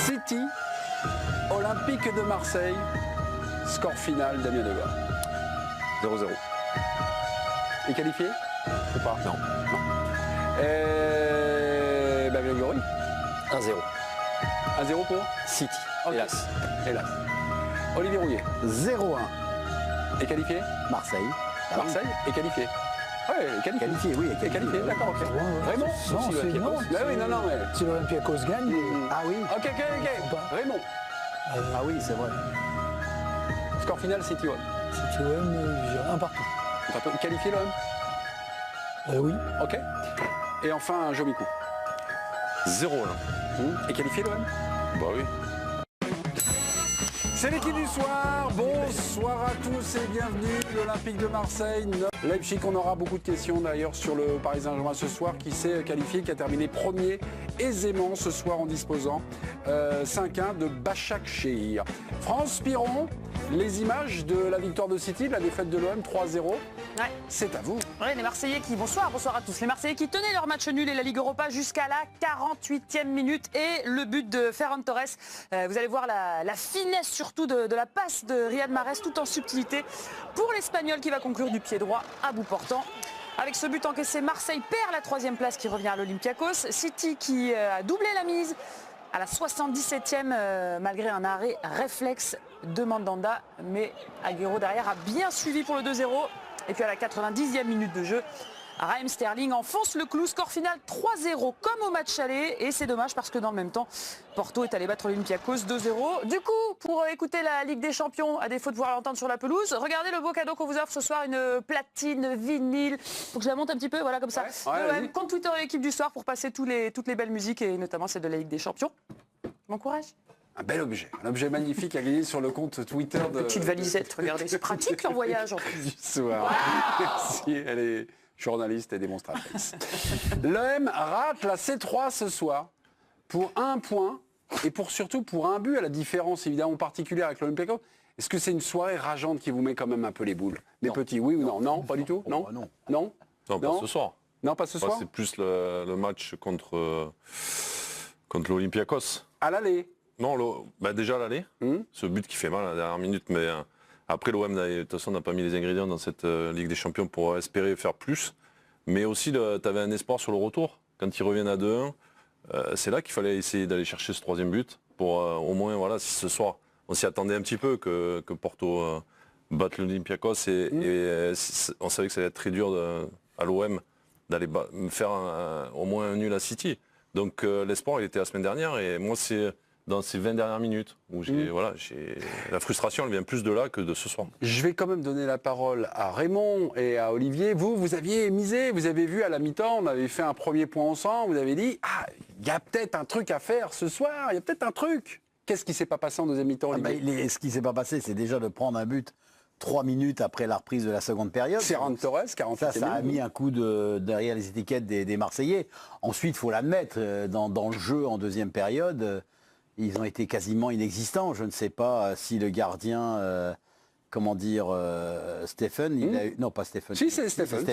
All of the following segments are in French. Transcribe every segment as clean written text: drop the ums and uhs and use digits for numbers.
City, Olympique de Marseille. Score final, Damien Degor. 0-0. Est qualifié ou pas? Non. Et Grégory 1-0. 1-0 pour City. Okay. Hélas. Olivier Rouillet 0-1. est qualifié? Marseille. Marseille est qualifié. Oui, qualifié. Qualifié, oui. Est qualifié, d'accord, ok. Raymond? Non, Si c'est non. oui, non, mais... Si l'Olympiakos gagne, Ah oui. Ok. Raymond. Ah oui, c'est vrai. Score final, City OM. City OM, je dirais un partout. Qualifié l'OM? Oui. Ok. Et enfin, Jomikou. 0-1. Et qualifié l'OM? Bah oui. C'est l'équipe du soir, bonsoir à tous et bienvenue, l'Olympique de Marseille, Leipzig, on aura beaucoup de questions d'ailleurs sur le Paris Saint-Germain ce soir, qui s'est qualifié, qui a terminé premier aisément ce soir en disposant 5-1 de Başakşehir. France Piron, les images de la victoire de City, de la défaite de l'OM 3-0, Ouais. c'est à vous. Ouais, les Marseillais qui, bonsoir à tous. Les Marseillais qui tenaient leur match nul et la Ligue Europa jusqu'à la 48e minute et le but de Ferran Torres. Vous allez voir la finesse surtout de la passe de Riyad Mahrez tout en subtilité pour l'Espagnol qui va conclure du pied droit à bout portant. Avec ce but encaissé, Marseille perd la 3e place qui revient à l'Olympiakos. City qui a doublé la mise à la 77e malgré un arrêt réflexe de Mandanda. Mais Agüero derrière a bien suivi pour le 2-0. Et puis à la 90e minute de jeu, Raheem Sterling enfonce le clou, score final 3-0 comme au match aller. Et c'est dommage parce que dans le même temps, Porto est allé battre l'Olympiakos 2-0. Du coup, pour écouter la Ligue des Champions, à défaut de pouvoir l'entendre sur la pelouse, regardez le beau cadeau qu'on vous offre ce soir, une platine vinyle. Faut que je la monte un petit peu, voilà comme ça. Ouais, compte Twitter de l'équipe du soir pour passer toutes les belles musiques et notamment celle de la Ligue des Champions. Bon courage. Un bel objet, un objet magnifique à gagner sur le compte Twitter de... Petite valisette, regardez, c'est pratique leur voyage en plus. Du soir. Merci, elle est journaliste et démonstratrice. L'OM rate la C3 ce soir pour 1 point et surtout pour un but, à la différence évidemment particulière avec l'Olympiakos. Est-ce que c'est une soirée rageante qui vous met quand même un peu les boules? Les petits, oui ou non? Non, pas du tout? Non. Non, pas ce soir. Non, pas ce soir? C'est plus le match contre l'Olympiakos. À l'aller? Non, déjà à l'aller, ce but qui fait mal à la dernière minute, mais après l'OM, de toute façon, n'a pas mis les ingrédients dans cette Ligue des Champions pour espérer faire plus. Mais aussi, tu avais un espoir sur le retour. Quand ils reviennent à 2-1, c'est là qu'il fallait essayer d'aller chercher ce 3e but pour au moins, voilà, si ce soir, on s'y attendait un petit peu que Porto batte l'Olympiakos et on savait que ça allait être très dur à l'OM d'aller faire au moins un nul à City. Donc l'espoir, il était la semaine dernière et moi, c'est dans ces 20 dernières minutes où la frustration, elle vient plus de là que de ce soir. Je vais quand même donner la parole à Raymond et à Olivier. Vous aviez misé, vous avez vu à la mi-temps, on avait fait un premier point ensemble, vous avez dit, il y a peut-être un truc à faire ce soir, il y a peut-être un truc. Qu'est-ce qui s'est pas passé en deuxième mi-temps, Olivier? Ce qui s'est pas passé, c'est déjà de prendre un but 3 minutes après la reprise de la seconde période. Ferran Torres, 48 Ça a mis un coup derrière les étiquettes des Marseillais. Ensuite, il faut l'admettre, dans le jeu en deuxième période, ils ont été quasiment inexistants. Je ne sais pas si le gardien, Stephen, il a eu... Non, pas Stephen. Si, c'est Stephen.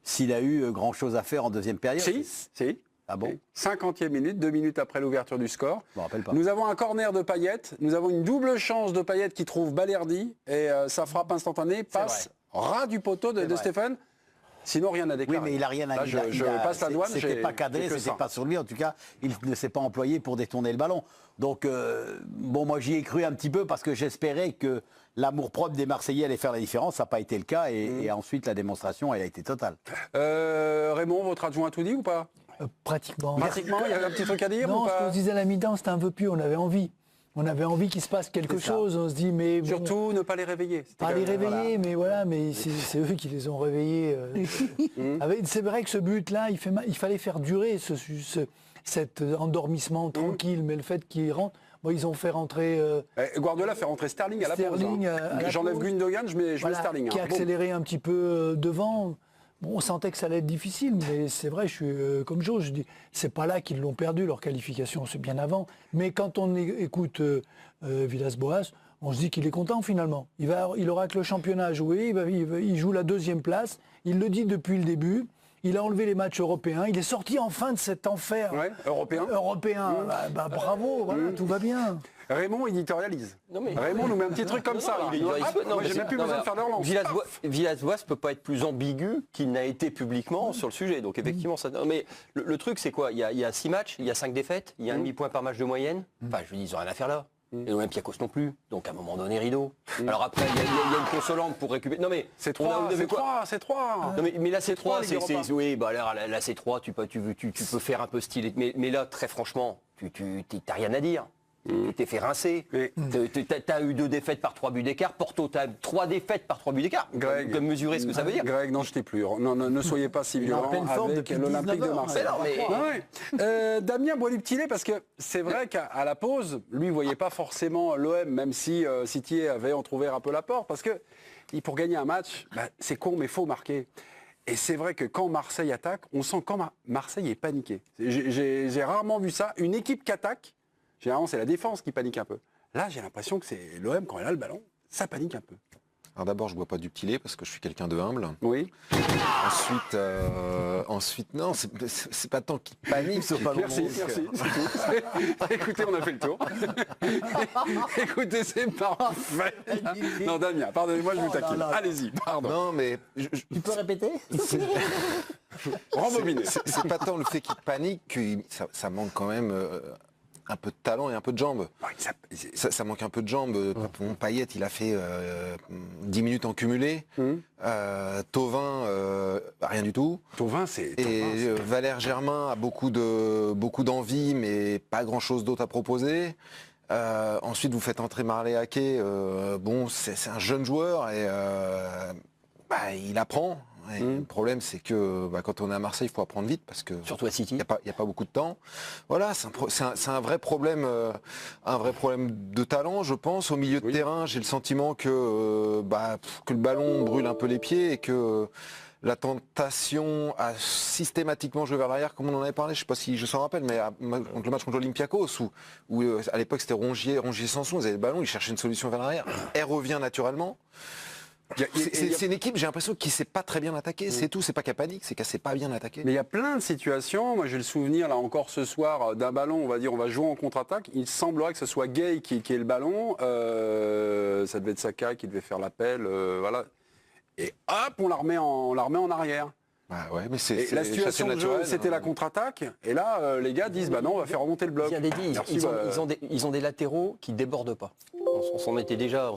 S'il a eu grand chose à faire en deuxième période. Si. Ah bon? 50e minute, 2 minutes après l'ouverture du score. Je me rappelle pas. Nous avons un corner de Payet, nous avons une double chance de Payet qui trouve Balerdi et sa frappe instantanée passe ras du poteau de Stephen. Sinon, rien à déclarer. Oui, mais il n'a rien à dire. Je passe la douane. C'était pas cadré, c'était pas sur lui. En tout cas, il ne s'est pas employé pour détourner le ballon. Donc, moi, j'y ai cru un petit peu parce que j'espérais que l'amour-propre des Marseillais allait faire la différence. Ça n'a pas été le cas. Et ensuite, la démonstration, elle a été totale. Raymond, votre adjoint a tout dit ou pas? Pratiquement. Pratiquement, il y avait un petit truc à dire Non, ou ce pas? qu'on se disait à la mi-temps, c'était un peu plus, on avait envie. On avait envie qu'il se passe quelque chose. On se dit, mais bon, surtout ne pas les réveiller. pas les réveiller, mais c'est eux qui les ont réveillés. C'est vrai que ce but-là, il fallait faire durer cet endormissement tranquille, mais le fait qu'ils rentrent, ils ont fait rentrer... Guardiola fait rentrer Sterling à la pause. J'enlève Gundogan, je mets Sterling. Qui a accéléré un petit peu devant. Bon, on sentait que ça allait être difficile, mais c'est vrai, je suis comme Joe, je dis, c'est pas là qu'ils l'ont perdu, leur qualification, c'est bien avant. Mais quand on écoute Villas-Boas, on se dit qu'il est content finalement. Il aura que le championnat à jouer, il joue la 2e place, il le dit depuis le début, il a enlevé les matchs européens, il est sorti enfin de cet enfer Ouais, européen. Bravo, voilà, tout va bien. Raymond éditorialise. Non, mais- Raymond nous met un petit truc comme ça. Là. Moi, j'ai même plus besoin de faire de relance. Villas-Boas ne peut pas être plus ambigu qu'il n'a été publiquement sur le sujet. Donc effectivement, ça. Non, mais le truc, c'est quoi? Il y a 6 matchs, il y a 5 défaites, il y a un demi-point par match de moyenne. Enfin, je veux dire, ils n'ont rien à faire là. Et l'Olympiakos non plus. Donc à un moment donné, rideau. Alors après, il y a une consolante pour récupérer. Non mais C'est 3, c'est 3. Non, mais là c'est 3, Ligue Europa. oui, bah là c'est 3, tu peux faire un peu stylé. Mais là, très franchement, tu t'as rien à dire. Tu t'es fait rincer. T'as eu 2 défaites par 3 buts d'écart. Porto, t'as 3 défaites par 3 buts d'écart. Greg. Comme mesurer ce que ça veut dire. Greg, non, je t'ai plus. Non, ne soyez pas si est en violent pleine forme avec depuis l'Olympique de 19 heures. Marseille. Damien boit du petit lait parce que c'est vrai qu'à la pause, lui, il voyait pas forcément l'OM, même si City avait entrouvert un peu la porte, parce que pour gagner un match, c'est con, mais faut marquer. Et c'est vrai que quand Marseille attaque, on sent quand Marseille est paniqué. J'ai rarement vu ça. Une équipe qui attaque, généralement, c'est la défense qui panique un peu. Là, j'ai l'impression que c'est l'OM, quand elle a le ballon, ça panique un peu. Alors d'abord, je bois pas du petit lait parce que je suis quelqu'un de humble. Oui. Ensuite, non, c'est pas tant qu'il panique. Merci. Écoutez, on a fait le tour. Écoutez, c'est parfait. Non, Damien, pardonnez-moi, je vous taquine. Allez-y, pardon. Non, mais Tu peux répéter? Rembobinez. c'est pas tant le fait qu'il panique que ça manque quand même un peu de talent et un peu de jambes. Ça manque un peu de jambes. Payet, il a fait 10 minutes en cumulé. Thauvin, rien du tout. Thauvin, c'est... Et Valère Germain a beaucoup d'envie, mais pas grand-chose d'autre à proposer. Ensuite, vous faites entrer Marley Ake. C'est un jeune joueur et il apprend. Et le problème, c'est que quand on est à Marseille, il faut apprendre vite parce que Surtout à City. il n'y a pas beaucoup de temps. Voilà, c'est un vrai problème de talent, je pense. Au milieu de terrain, j'ai le sentiment que le ballon brûle un peu les pieds et que la tentation à systématiquement jouer vers l'arrière, comme on en avait parlé, je ne sais pas si je s'en rappelle, mais contre le match contre l'Olympiakos, où à l'époque c'était Rongier Sanson, ils avaient le ballon, ils cherchaient une solution vers l'arrière. Elle revient naturellement. C'est une équipe, j'ai l'impression, qui ne sait pas très bien attaquer. C'est tout, c'est pas qu'elle panique, c'est qu'elle ne sait pas bien attaquer. Mais il y a plein de situations. Moi, j'ai le souvenir, là encore ce soir, d'un ballon, on va jouer en contre-attaque. Il semblerait que ce soit Gay qui ait le ballon. Ça devait être Saka qui devait faire l'appel. Voilà. Et hop, on la remet en arrière. Ouais, mais Et la situation de jeu, c'était la contre-attaque. Et là, les gars disent, non, on va faire remonter le bloc. Ils ont des latéraux qui débordent pas. On s'était déjà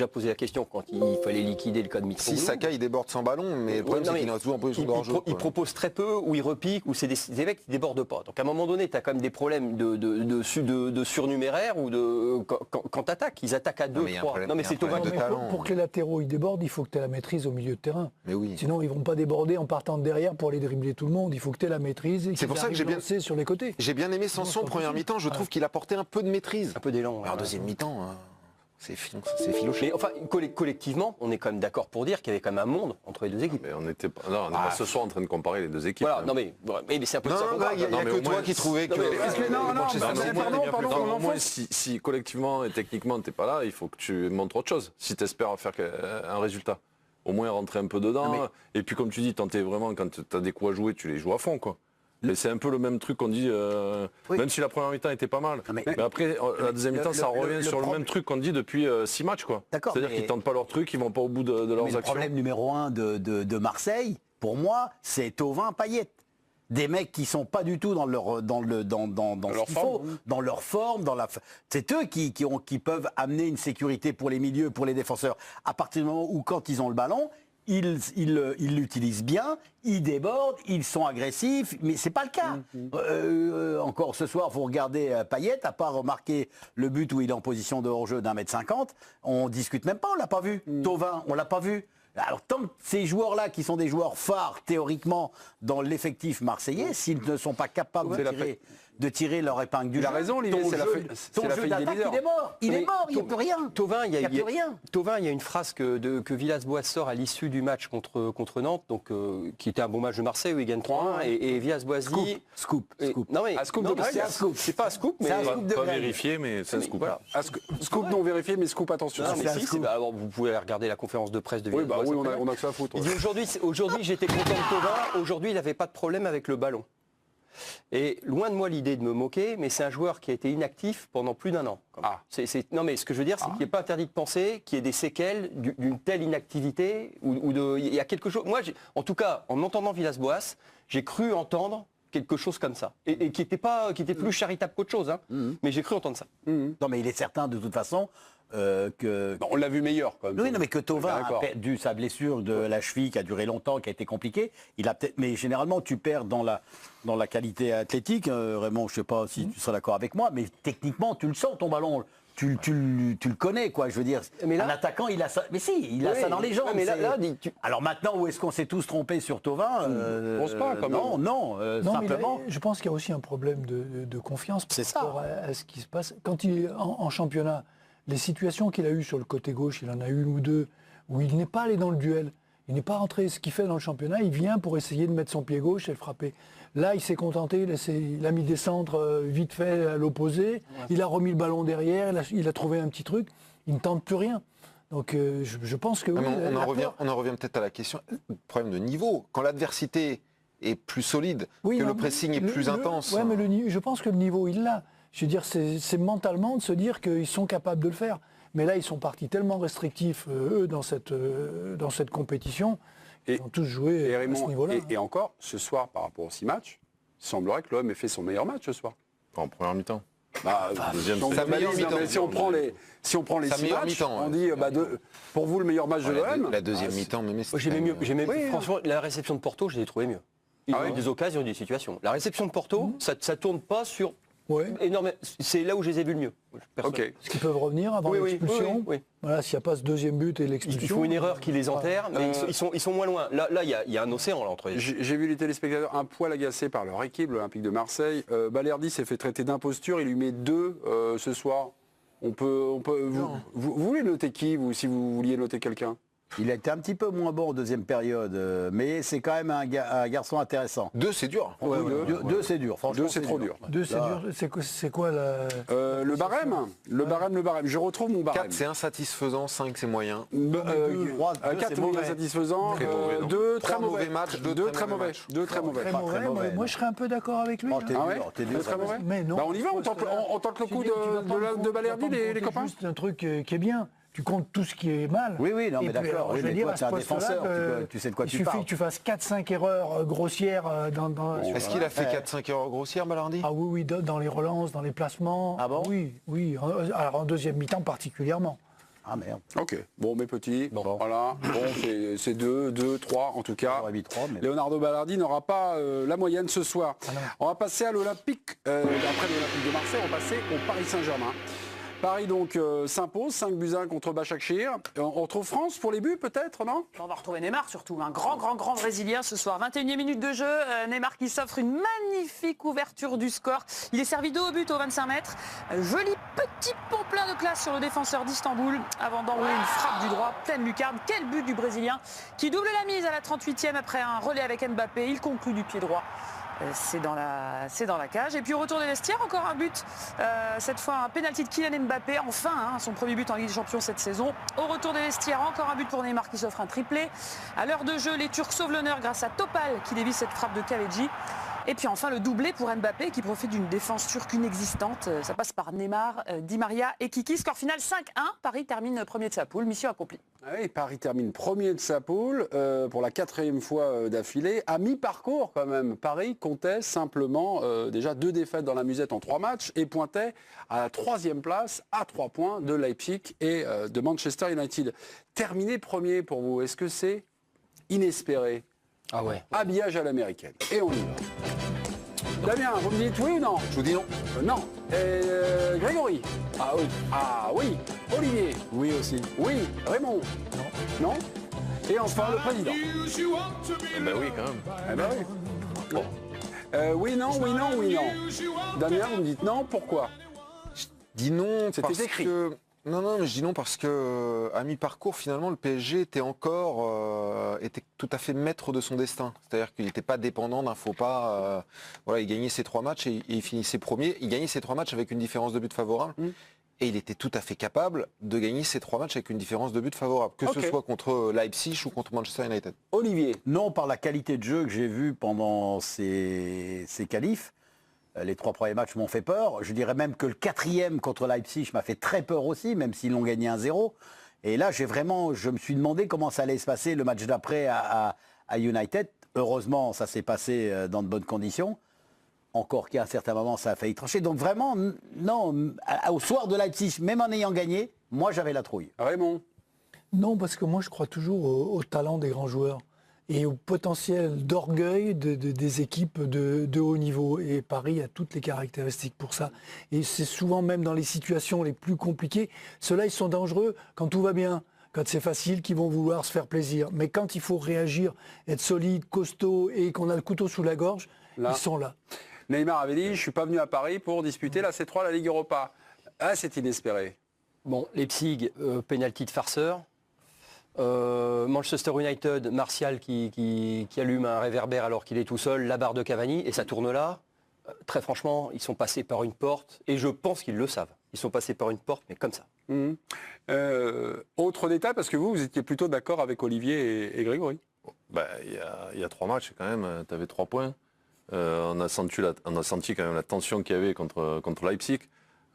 posé la question quand il fallait liquider le cas de Mitroglou. Si Saka il déborde sans ballon, mais le problème c'est qu'il est toujours en position de hors-jeu. Il propose très peu, ou il repique, ou c'est des mecs qui débordent pas. Donc à un moment donné, tu as quand même des problèmes de surnuméraire ou quand tu attaques. Ils attaquent à 2, 3. Non mais c'est Thauvin qui Pour que les latéraux ils débordent, il faut que tu aies la maîtrise au milieu de terrain. Mais oui. Sinon, ils vont pas déborder en partant de derrière pour aller dribbler tout le monde. Il faut que tu aies la maîtrise. C'est pour ça que j'ai bien sur les côtés. J'ai bien aimé Sanson première mi-temps. Je trouve qu'il apportait un peu de maîtrise. un peu d'élan. Alors deuxième mi-temps. C'est filoché. Mais enfin, collectivement, on est quand même d'accord pour dire qu'il y avait quand même un monde entre les deux équipes. Mais on n'était pas, non, on n'est pas ce soir en train de comparer les deux équipes. Voilà, non mais c'est un peu ça. Il n'y a que toi qui trouvais que... Au moins, si collectivement et techniquement t'es pas là, il faut que tu montres autre chose. Si tu espères faire un résultat, au moins rentrer un peu dedans. Et puis comme tu dis, tenter vraiment, quand tu as des coups à jouer, tu les joues à fond, quoi. Mais c'est un peu le même truc qu'on dit, même si la première mi-temps était pas mal. Mais après, la deuxième mi-temps, ça revient sur le même truc qu'on dit depuis 6 matchs, quoi. C'est-à-dire qu'ils tentent pas leur truc, ils vont pas au bout de leurs actions. Le problème numéro 1 de Marseille, pour moi, c'est Thauvin, Payet. Des mecs qui sont pas du tout dans leur forme, c'est eux qui peuvent amener une sécurité pour les milieux, pour les défenseurs. À partir du moment où, quand ils ont le ballon, ils l'utilisent bien, ils débordent, ils sont agressifs, mais c'est pas le cas. Encore ce soir, vous regardez Payet, à part remarquer le but où il est en position de hors-jeu d'1m50, on discute même pas, on l'a pas vu. Thauvin, on l'a pas vu. Alors tant que ces joueurs-là, qui sont des joueurs phares théoriquement dans l'effectif marseillais, s'ils ne sont pas capables de tirer de tirer leur épingle du jeu. Il a raison, Olivier, Ton c'est la jeu- feuille- ton c'est la jeu feuille des d'attaque, leaders. il est mort. Il est mort, il n'y a plus rien. Thauvin, Il n'y a plus rien. Thauvin, il y a une phrase que Villas-Boas sort à l'issue du match contre Nantes, donc, qui était un bon match de Marseille où il gagne 3-1, et Villas-Boas dit... Scoop. Non mais, scoop non, de mais Greg. c'est pas un scoop, mais... C'est un scoop de Pas Greg. vérifié, mais c'est un scoop. Voilà. Ah, scoop non vérifié, mais scoop attention. Non, c'est mais un si, scoop. alors, vous pouvez regarder la conférence de presse de Oui, Villas-Boas. bah oui, après. on a que ça à foutre. Il dit aujourd'hui j'étais content de Thauvin, aujourd'hui il n'avait pas de problème avec le ballon. Et loin de moi l'idée de me moquer, mais c'est un joueur qui a été inactif pendant plus d'1 an. Ah. Non mais ce que je veux dire, c'est qu'il n'est pas interdit de penser qu'il y ait des séquelles d'une telle inactivité, il y a quelque chose... Moi, en tout cas, en entendant Villas-Boas, j'ai cru entendre quelque chose comme ça. Et qui était plus charitable qu'autre chose, hein. Mais j'ai cru entendre ça. Non, mais il est certain de toute façon que... On l'a vu meilleur quand même. Oui, non, mais que Thauvin a D'accord. perdu sa blessure de la cheville qui a duré longtemps, qui a été compliquée. Il a peut-être, mais généralement, tu perds dans la qualité athlétique. Raymond, je sais pas si tu seras d'accord avec moi, mais techniquement, tu le sens ton ballon. Tu le connais, quoi. Je veux dire, Mais là- un attaquant, il a ça. Mais si, il a Oui, ça dans les jambes. mais là- c'est- là, Alors maintenant, où est-ce qu'on s'est tous trompés sur Thauvin pense pas, quand même. Non, Non, mais simplement. je pense qu'il y a aussi un problème de confiance par C'est ça. rapport à ce qui se passe. Quand il est en championnat, les situations qu'il a eues sur le côté gauche, il en a eu une ou deux, où il n'est pas allé dans le duel. Il n'est pas rentré. Ce qu'il fait dans le championnat, il vient pour essayer de mettre son pied gauche et le frapper. Là, il s'est contenté, il a mis des centres vite fait à l'opposé, il a remis le ballon derrière, il a trouvé un petit truc. Il ne tente plus rien. Donc je pense que oui, Mais la on en revient peut-être à la question, problème de niveau. Quand l'adversité est plus solide, Oui, que non, le pressing est plus intense. Oui, mais je pense que le niveau, il l'a. Je veux dire, c'est mentalement de se dire qu'ils sont capables de le faire. Mais là, ils sont partis tellement restrictifs, eux, dans cette compétition, Et- ils ont tous joué Et à ce Raymond, niveau-là. et encore, ce soir, par rapport aux 6 matchs, il semblerait que l'OM ait fait son meilleur match ce soir. En première mi-temps. Deuxième, Sa meilleure mi-temps. si on prend les 6 meilleure matchs, mi-temps, on ouais. dit, pour vous, le meilleur match de l'OM. La deuxième mi-temps, même Moi, j'aimais mieux. Franchement, la réception de Porto, je l'ai trouvé mieux. Ils ont eu des occasions, des situations. La réception de Porto, ça tourne pas sur Ouais. énormément. C'est là où je les ai vus le mieux. personnellement. Ok. Est-ce qu'ils peuvent revenir avant Oui, oui, l'expulsion oui, oui. Voilà, s'il n'y a pas ce deuxième but et Il l'expulsion. faut une erreur qui les enterre, mais ils sont moins loin. Là, il y a un océan là, entre les deux. J'ai vu les téléspectateurs un poil agacés par leur équipe, l'Olympique de Marseille. Balerdi s'est fait traiter d'imposture, il lui met 2 ce soir. Vous voulez noter qui, vous, si vous vouliez noter quelqu'un? Il a été un petit peu moins bon en deuxième période, mais c'est quand même un garçon intéressant. 2, c'est dur. Deux, c'est dur. Franchement, 2, c'est trop dur. Deux, c'est dur. C'est quoi la... Le barème. Je retrouve mon barème. 4, c'est insatisfaisant, 5, c'est moyen. 4, c'est mauvais. insatisfaisant. Très mauvais, non. 2, très Trois mauvais. mauvais matchs, 2 deux très mauvais. matchs. 2 très mauvais. Très pas mauvais, très mauvais, moi je serais un peu d'accord avec lui. Oh, hein. t'es Ah ouais dur, t'es dur. Très mauvais. Mais non. Bah, on y va, on tente le coup de Balerdi, les copains. C'est juste un truc qui est bien. Tu comptes tout ce qui est mal. Oui, oui, non, Et mais puis, d'accord. alors, Oui, je veux mais dire, toi, à t'es ce un poste-là, défenseur, tu sais de quoi il tu suffit parles. que tu fasses 4-5 erreurs grossières Est-ce qu'il a fait 4-5 erreurs grossières, Balardi? Ah oui, dans les relances, dans les placements. Ah bon? Oui. Alors en deuxième mi-temps particulièrement. Ah merde. Ok, bon mes petits, voilà, bon, c'est 2, 3 en tout cas. J'aurais mis 3, mais... Leonardo Balardi n'aura pas la moyenne ce soir. On va passer à l'Olympique, après l'Olympique de Marseille, on va passer au Paris Saint-Germain. Paris donc s'impose, 5-1 contre Başakşehir. On retrouve France pour les buts peut-être, non? On va retrouver Neymar surtout, un grand Brésilien ce soir. 21e minute de jeu, Neymar qui s'offre une magnifique ouverture du score. Il est servi 2 au but au 25 mètres. Joli petit pont plein de classe sur le défenseur d'Istanbul avant d'enrouler une frappe du droit, pleine lucarne. Quel but du Brésilien qui double la mise à la 38e après un relais avec Mbappé. Il conclut du pied droit. C'est dans la cage. Et puis au retour des vestiaires, encore un but. Cette fois, un pénalty de Kylian Mbappé. Enfin, son premier but en Ligue des Champions cette saison. Au retour des vestiaires, encore un but pour Neymar qui s'offre un triplé. À l'heure de jeu, les Turcs sauvent l'honneur grâce à Topal qui dévie cette frappe de Kaleci. Et puis enfin le doublé pour Mbappé qui profite d'une défense turque inexistante. Ça passe par Neymar, Di Maria et Kiki. Score final 5-1. Paris termine premier de sa poule. Mission accomplie. Ah oui, Paris termine premier de sa poule pour la 4e fois d'affilée. À mi-parcours quand même, Paris comptait simplement déjà 2 défaites dans la musette en 3 matchs et pointait à la 3e place à 3 points de Leipzig et de Manchester United. Terminé premier pour vous, est-ce que c'est inespéré? Ah ouais. Habillage à l'américaine. Et on y va. Damien, vous me dites oui ou non? Je vous dis non. Non. Grégory? Ah oui. Ah oui. Olivier? Oui aussi. Oui. Raymond? Non. Non. Et enfin le président. Ben oui, quand même. Eh ben oui. Bon. Oui, non, oui, non, oui, non. Damien, vous me dites non, pourquoi? Dis non C'était parce écrit. que... Non, mais je dis non parce que à mi-parcours, finalement, le PSG était était tout à fait maître de son destin. C'est-à-dire qu'il n'était pas dépendant d'un faux pas. Voilà, il gagnait ses 3 matchs et il finissait premier. Il gagnait ses 3 matchs avec une différence de but favorable. Et il était tout à fait capable de gagner ses 3 matchs avec une différence de but favorable, que ce soit contre Leipzig ou contre Manchester United. Olivier. Non, par la qualité de jeu que j'ai vue pendant ces qualifs. Les 3 premiers matchs m'ont fait peur. Je dirais même que le 4e contre Leipzig m'a fait très peur aussi, même s'ils l'ont gagné 1-0. Et là, je me suis demandé comment ça allait se passer le match d'après à United. Heureusement, ça s'est passé dans de bonnes conditions. Encore qu'à un certain moment, ça a failli trancher. Donc vraiment, non, au soir de Leipzig, même en ayant gagné, moi j'avais la trouille. Raymond. Non, parce que moi je crois toujours au talent des grands joueurs et au potentiel d'orgueil des équipes de haut niveau. Et Paris a toutes les caractéristiques pour ça. Et c'est souvent même dans les situations les plus compliquées, ceux-là ils sont dangereux quand tout va bien. Quand c'est facile, qu'ils vont vouloir se faire plaisir. Mais quand il faut réagir, être solide, costaud et qu'on a le couteau sous la gorge, ils sont là. Neymar avait dit, je ne suis pas venu à Paris pour disputer la C3, la Ligue Europa. Ah, c'est inespéré. Bon, Leipzig, penalty de farceur. Manchester United, Martial qui allume un réverbère alors qu'il est tout seul, la barre de Cavani, et ça tourne là. Très franchement, ils sont passés par une porte, et je pense qu'ils le savent. Ils sont passés par une porte, mais comme ça. Autre détail, parce que vous étiez plutôt d'accord avec Olivier et Grégory. Il y a 3 matchs quand même, tu avais 3 points. On a senti quand même la tension qu'il y avait contre Leipzig.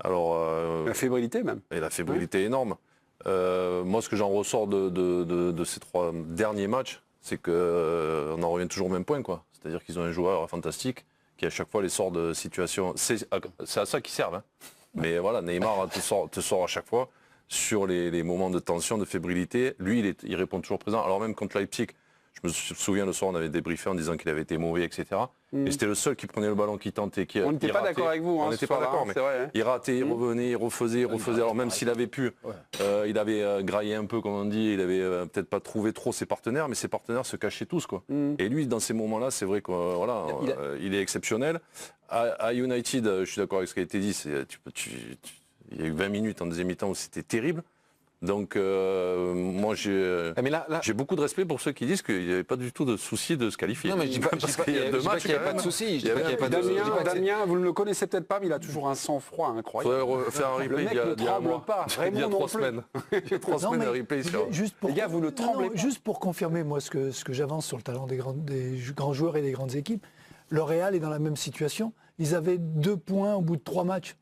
Alors, La fébrilité même. Et la fébrilité énorme. Moi, ce que j'en ressors de ces 3 derniers matchs, c'est qu'on en revient toujours au même point, quoi. C'est-à-dire qu'ils ont un joueur fantastique qui à chaque fois les sort de situations. C'est à ça qu'ils servent. Hein. Mais voilà, Neymar te sort à chaque fois sur les moments de tension, de fébrilité. Lui, il répond toujours présent. Alors même contre Leipzig, je me souviens le soir, on avait débriefé en disant qu'il avait été mauvais, etc. Et c'était le seul qui prenait le ballon, qui tentait. On n'était pas d'accord avec vous. On n'était pas d'accord, mais vrai, hein. il ratait, il revenait, il refaisait. Alors même s'il avait pu, il avait graillé un peu, comme on dit, il avait peut-être pas trouvé trop ses partenaires, mais ses partenaires se cachaient tous, quoi. Et lui, dans ces moments-là, c'est vrai qu'il est exceptionnel. À United, je suis d'accord avec ce qui a été dit, il y a eu 20 minutes en deuxième mi-temps où c'était terrible. Donc moi j'ai beaucoup de respect pour ceux qui disent qu'il n'y avait pas du tout de souci de se qualifier. Non mais je dis pas qu'il n'y avait pas de souci. Damien, vous ne le connaissez peut-être pas, mais il a toujours un sang-froid incroyable. Il faudrait refaire un replay il ne tremble pas. Il y a 3 semaines. Il y a 3 semaines de replay sur... Les gars, vous ne tremblez pas. Juste pour confirmer moi ce que j'avance sur le talent des grands joueurs et des grandes équipes, le Real est dans la même situation. Ils avaient 2 points au bout de 3 matchs.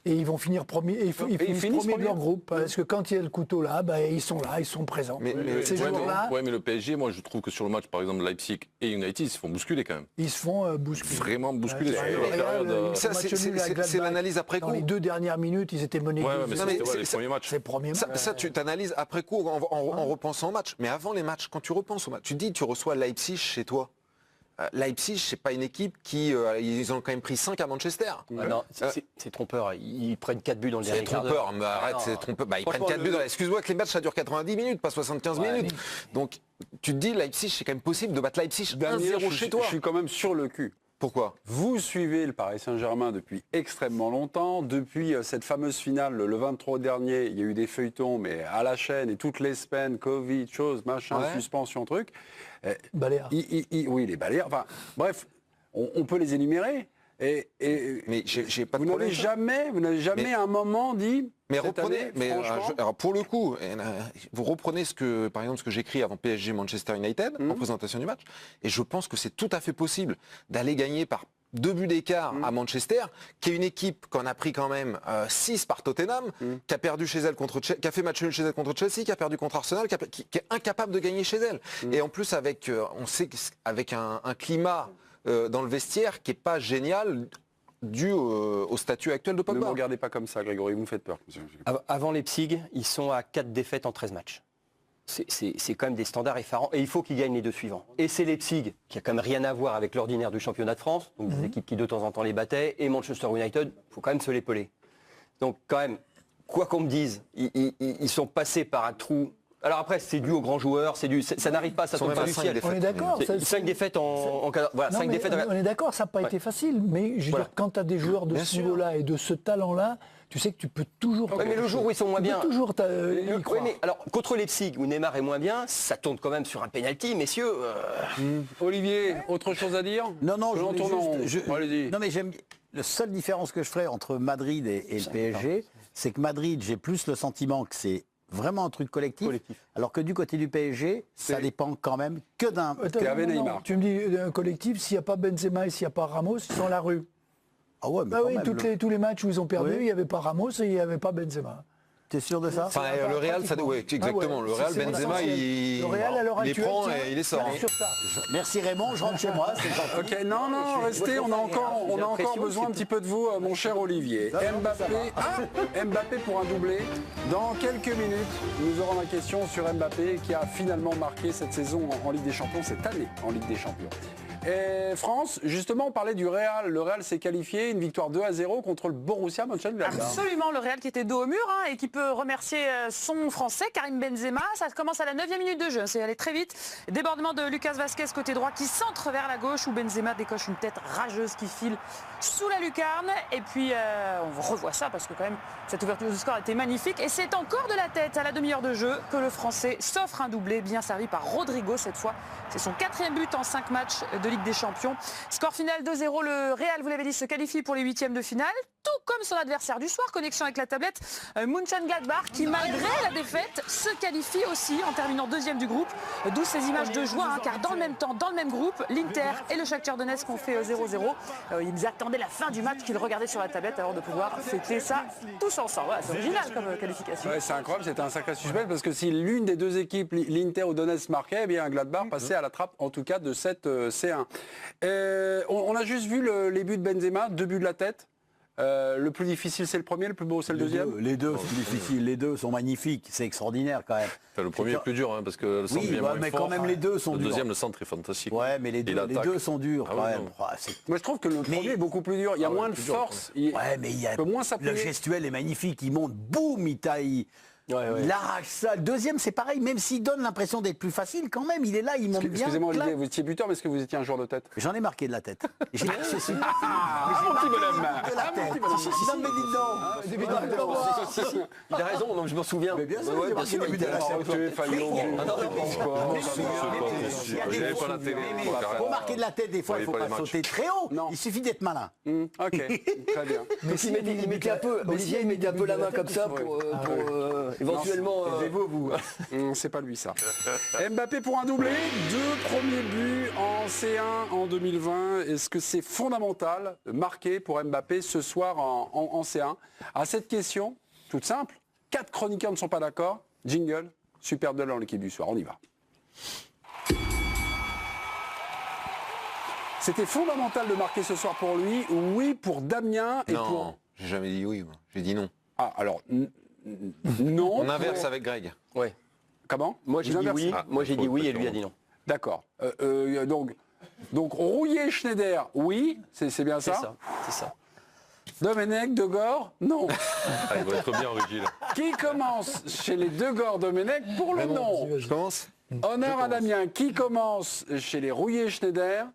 Et ils vont finir premier, et ils finissent premier de leur groupe. Parce que quand il y a le couteau là, ils sont là, ils sont présents. Mais le PSG, moi je trouve que sur le match, par exemple Leipzig et United, ils se font bousculer quand même. Ils se font bousculer. Vraiment bousculer sur la période. C'est l'analyse après coup. Dans les 2 dernières minutes, ils étaient menés. Les premiers matchs. C'est les premiers matchs. Ça, tu t'analyses après coup en repensant au match. Mais avant les matchs, quand tu repenses au match, tu te dis, tu reçois Leipzig chez toi. Leipzig, c'est pas une équipe qui... ils ont quand même pris 5 à Manchester. Non, c'est trompeur. Ils prennent 4 buts dans le dernier quart d'heure. C'est trompeur, mais arrête, c'est trompeur. Ils prennent 4 buts dans... Excuse-moi que les matchs, ça dure 90 minutes, pas 75 minutes. Donc, tu te dis, Leipzig, c'est quand même possible de battre Leipzig 1-0 chez toi. Je suis quand même sur le cul. Pourquoi? Vous suivez le Paris Saint-Germain depuis extrêmement longtemps. Depuis cette fameuse finale, le 23 dernier, il y a eu des feuilletons, mais à la chaîne, et toutes les semaines, Covid, choses, machin, suspension, truc. Baléares. Oui, les Baléares. Enfin, bref, on peut les énumérer. Mais j'ai pas de vous problème. Vous n'avez jamais à un moment dit. Mais reprenez, alors pour le coup, vous reprenez par exemple ce que j'écris avant PSG Manchester United en présentation du match, et je pense que c'est tout à fait possible d'aller gagner par 2 buts d'écart à Manchester, qui est une équipe qu'on a pris quand même 6 par Tottenham, qui a perdu chez elle qui a fait match nul chez elle contre Chelsea, qui a perdu contre Arsenal, qui est incapable de gagner chez elle. Et en plus on sait qu'avec un climat dans le vestiaire qui est pas génial, dû au statut actuel de Pogba. Ne me regardez pas comme ça, Grégory, vous me faites peur. Avant Leipzig, ils sont à 4 défaites en 13 matchs. C'est quand même des standards effarants. Et il faut qu'ils gagnent les 2 suivants. Et c'est Leipzig, qui a quand même rien à voir avec l'ordinaire du championnat de France, donc des équipes qui de temps en temps les battaient, et Manchester United, il faut quand même se l'épeler. Donc quand même, quoi qu'on me dise, ils sont passés par un trou Alors après, c'est dû aux grands joueurs, ça n'arrive pas, ça tombe pas du ciel. On est d'accord. 5 défaites voilà, Non, 5 défaites. on est d'accord, ça n'a pas été facile. Mais je veux dire, quand tu as des joueurs de ce niveau-là et de ce talent-là, tu sais que tu peux toujours... Ouais, mais le jour où ils sont moins bien... toujours y croire. Mais alors, contre Leipzig, où Neymar est moins bien, ça tourne quand même sur un penalty, messieurs. Olivier, autre chose à dire? Non, Je je l'entends voulais en- juste- Allez-y. Non, mais j'aime. La seule différence que je ferais entre Madrid et le PSG, c'est que Madrid, j'ai plus le sentiment que c'est vraiment un truc collectif, alors que du côté du PSG, ça dépend quand même que d'un... Attends, avait non, Neymar. tu me dis un collectif, s'il n'y a pas Benzema et s'il n'y a pas Ramos, ils sont à la rue. Ah ouais, mais Ah quand oui, même, tous les matchs où ils ont perdu, Oui. il n'y avait pas Ramos et il n'y avait pas Benzema. T'es sûr de ça? Enfin, le Real, ça, ouais, exactement. Le Real, C'est Benzema, essentiel. il Le Real, à l'heure les actuelle, prend tiens, et il les sort. tiens hein. sur ça. Merci Raymond, je rentre chez moi, c'est gentil. Ok, non, restez, on a encore besoin un petit peu de vous, mon cher Olivier. Mbappé pour un doublé. Dans quelques minutes, nous aurons la question sur Mbappé qui a finalement marqué cette saison en Ligue des Champions, cette année en Ligue des Champions. Et France, justement, on parlait du Real. Le Real s'est qualifié, une victoire 2-0 contre le Borussia Mönchengladbach. Absolument, le Real qui était dos au mur et qui peut remercier son Français, Karim Benzema. Ça commence à la 9e minute de jeu, c'est allé très vite. Débordement de Lucas Vazquez côté droit qui centre vers la gauche où Benzema décoche une tête rageuse qui file sous la lucarne. Et puis on revoit ça parce que quand même cette ouverture du score était magnifique. Et c'est encore de la tête à la demi-heure de jeu que le Français s'offre un doublé bien servi par Rodrigo cette fois. C'est son 4e but en 5 matchs de Ligue des Champions. Score final 2-0, le Real, vous l'avez dit, se qualifie pour les 8e de finale, tout comme son adversaire du soir, connexion avec la tablette, Mönchengladbach, qui malgré la défaite se qualifie aussi en terminant 2e du groupe, d'où ces images de joie, hein, car dans le même temps, dans le même groupe, l'Inter et le Shakhtar Donetsk ont fait 0-0. Ils attendaient la fin du match qu'ils regardaient sur la tablette avant de pouvoir fêter ça tous ensemble. Voilà, c'est original comme qualification. Ouais, c'est incroyable, c'était un sacré suspense parce que si l'une des deux équipes, l'Inter ou Donetsk marquait, eh bien Gladbach passait à la trappe en tout cas de cette C1. On a juste vu les buts de Benzema, 2 buts de la tête. Le plus difficile c'est le premier, le plus beau c'est le deuxième. Les deux sont difficiles, les deux sont magnifiques, c'est extraordinaire quand même. Enfin, le premier est plus dur, hein, parce que le centre Oui, vient moins mais fort. quand même les deux sont Le durs. deuxième, le centre est fantastique. Ouais, mais les deux sont durs Ah quand oui, même. non. Ah, c'est- Moi je trouve que le premier est beaucoup plus dur, il y a moins de plus dur, force. Ouais, mais il y a peut moins le s'appuyer. gestuel est magnifique, il monte, boum, il arrache ça. Le deuxième, c'est pareil, même s'il donne l'impression d'être plus facile, quand même, il est là, il monte bien. Excusez-moi clac. Olivier, vous étiez buteur mais est-ce que vous étiez un joueur de tête? J'en ai marqué de la tête. J'ai marqué mon petit bonhomme. de la tête. Non, mais dites donc. Il a raison, donc je m'en souviens. Mais bien sûr, Ouais, j'ai bien marqué sûr, le but de la J'avais pas la télé. Pour marquer de la tête, des fois, il ne faut Voyez pas pas les matchs. sauter très haut. Non. Il suffit d'être malin. Ok, très bien. Donc il mettait un peu, Olivier, il mettait un peu la main comme ça pour éventuellement... C'est pas lui ça. Mbappé pour un doublé, 2 premiers buts en C1 en 2020. Est-ce que c'est fondamental de marquer pour Mbappé ce soir en C1? À cette question, toute simple, 4 chroniqueurs ne sont pas d'accord. Jingle, super duel dans l'équipe du soir, on y va. C'était fondamental de marquer ce soir pour lui, oui pour Damien et pour... Non, j'ai jamais dit oui, moi. J'ai dit non. Ah alors, non. On inverse avec Greg. Ouais. Comment? Moi j'ai Vous dit inversez? oui, moi j'ai dit oui et lui a dit non. D'accord. Donc Rouillé, Schneider, oui, c'est bien C'est ça. ça, c'est ça. Domenech, De Gore, non. Ah, il va être bien, Rugil. Qui commence chez les De Gore, Domenech pour le non? Je commence. Honneur à Damien. Qui commence chez les Rouillé, Schneider?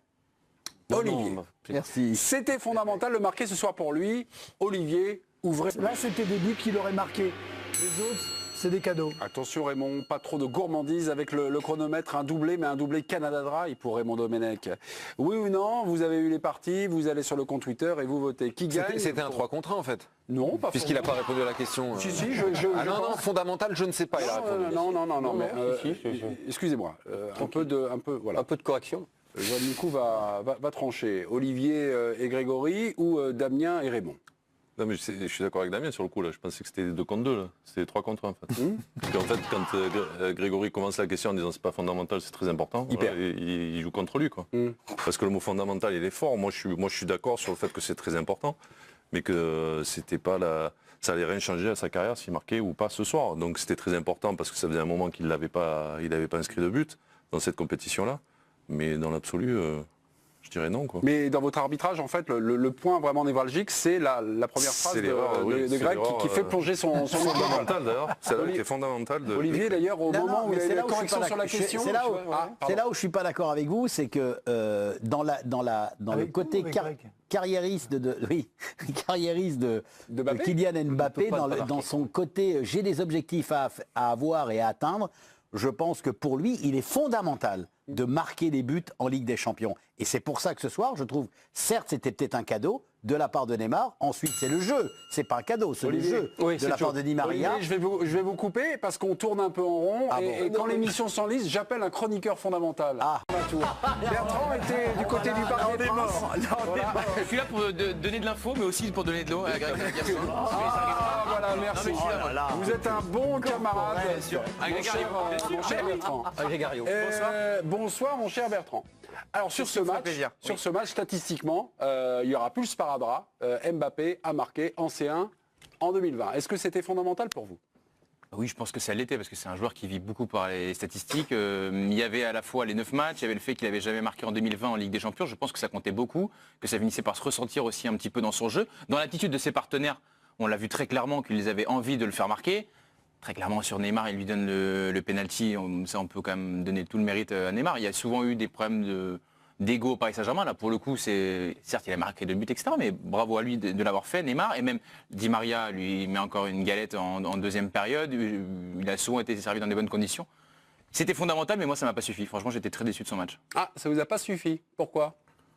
Olivier. Merci. C'était fondamental de marquer ce soir pour lui. Olivier, ouvrez. Là, c'était des buts qu'il aurait marqués. Les autres, c'est des cadeaux. Attention Raymond, pas trop de gourmandise avec le chronomètre, un doublé, mais un doublé Canada Dry pour Raymond Domenech. Oui ou non, vous avez eu les parties, vous allez sur le compte Twitter et vous votez. Qui gagne? C'était un 3 contre 1 en fait. Non, pas Puisqu'il n'a pas répondu à la question. Si, si, Ah non, non, fondamental, je ne sais pas, il a répondu. Non, mais si, excusez-moi, un peu de correction. Jean-Nicou va trancher. Olivier et Grégory ou Damien et Raymond? Non, mais je suis d'accord avec Damien sur le coup, là. Je pensais que c'était 2 contre 2, là. C'était 3 contre 1, en fait. Parce qu'en fait, quand Grégory commence la question en disant c'est pas fondamental, c'est très important, Il perd. il joue contre lui, quoi. Parce que le mot fondamental, il est fort. Moi, je suis d'accord sur le fait que c'est très important, mais que c'était pas ça allait rien changer à sa carrière s'il marquait ou pas ce soir. Donc c'était très important parce que ça faisait un moment qu'il n'avait pas inscrit de but dans cette compétition-là. Mais dans l'absolu, Je dirais non, quoi. Mais dans votre arbitrage, en fait, le point vraiment névralgique, c'est la première phrase de Greg qui fait plonger son fondamental d'ailleurs. C'est là qui est fondamental. Olivier, d'ailleurs, au moment où il y a eu la correction sur la question... C'est là où je suis pas d'accord avec vous, c'est que dans le côté carriériste de Kylian Mbappé, dans son côté j'ai des objectifs à avoir et à atteindre, je pense que pour lui, il est fondamental de marquer des buts en Ligue des Champions. Et c'est pour ça que ce soir, je trouve, certes, c'était peut-être un cadeau de la part de Neymar. Ensuite, c'est le jeu. C'est pas un cadeau, c'est le jeu de la part de Di Maria. Olivier, je vais vous couper parce qu'on tourne un peu en rond. Et quand l'émission s'enlise, j'appelle un chroniqueur fondamental. Bertrand était du côté du Parc des Princes. Je suis là pour donner de l'info, mais aussi pour donner de l'eau à Greg Garçon. Voilà, merci. Vous êtes un bon camarade. Bien sûr. Mon cher Bertrand. Bonsoir, mon cher Bertrand. Alors sur ce match, statistiquement, il y aura plus sparadrap. Mbappé a marqué en C1 en 2020. Est-ce que c'était fondamental pour vous? Oui, je pense que ça l'était parce que c'est un joueur qui vit beaucoup par les statistiques. Il y avait à la fois les 9 matchs, il y avait le fait qu'il n'avait jamais marqué en 2020 en Ligue des Champions. Je pense que ça comptait beaucoup, que ça finissait par se ressentir aussi un petit peu dans son jeu. Dans l'attitude de ses partenaires, on l'a vu très clairement qu'ils avaient envie de le faire marquer. Très clairement sur Neymar, il lui donne le penalty. Ça, on peut quand même donner tout le mérite à Neymar. Il y a souvent eu des problèmes d'ego au Paris Saint-Germain. Là, pour le coup, certes, il a marqué 2 buts, etc. Mais bravo à lui de l'avoir fait, Neymar. Et même Di Maria lui met encore une galette en deuxième période. Il a souvent été servi dans des bonnes conditions. C'était fondamental, mais moi, ça m'a pas suffi. Franchement, j'étais très déçu de son match. Ah, ça vous a pas suffi? Pourquoi?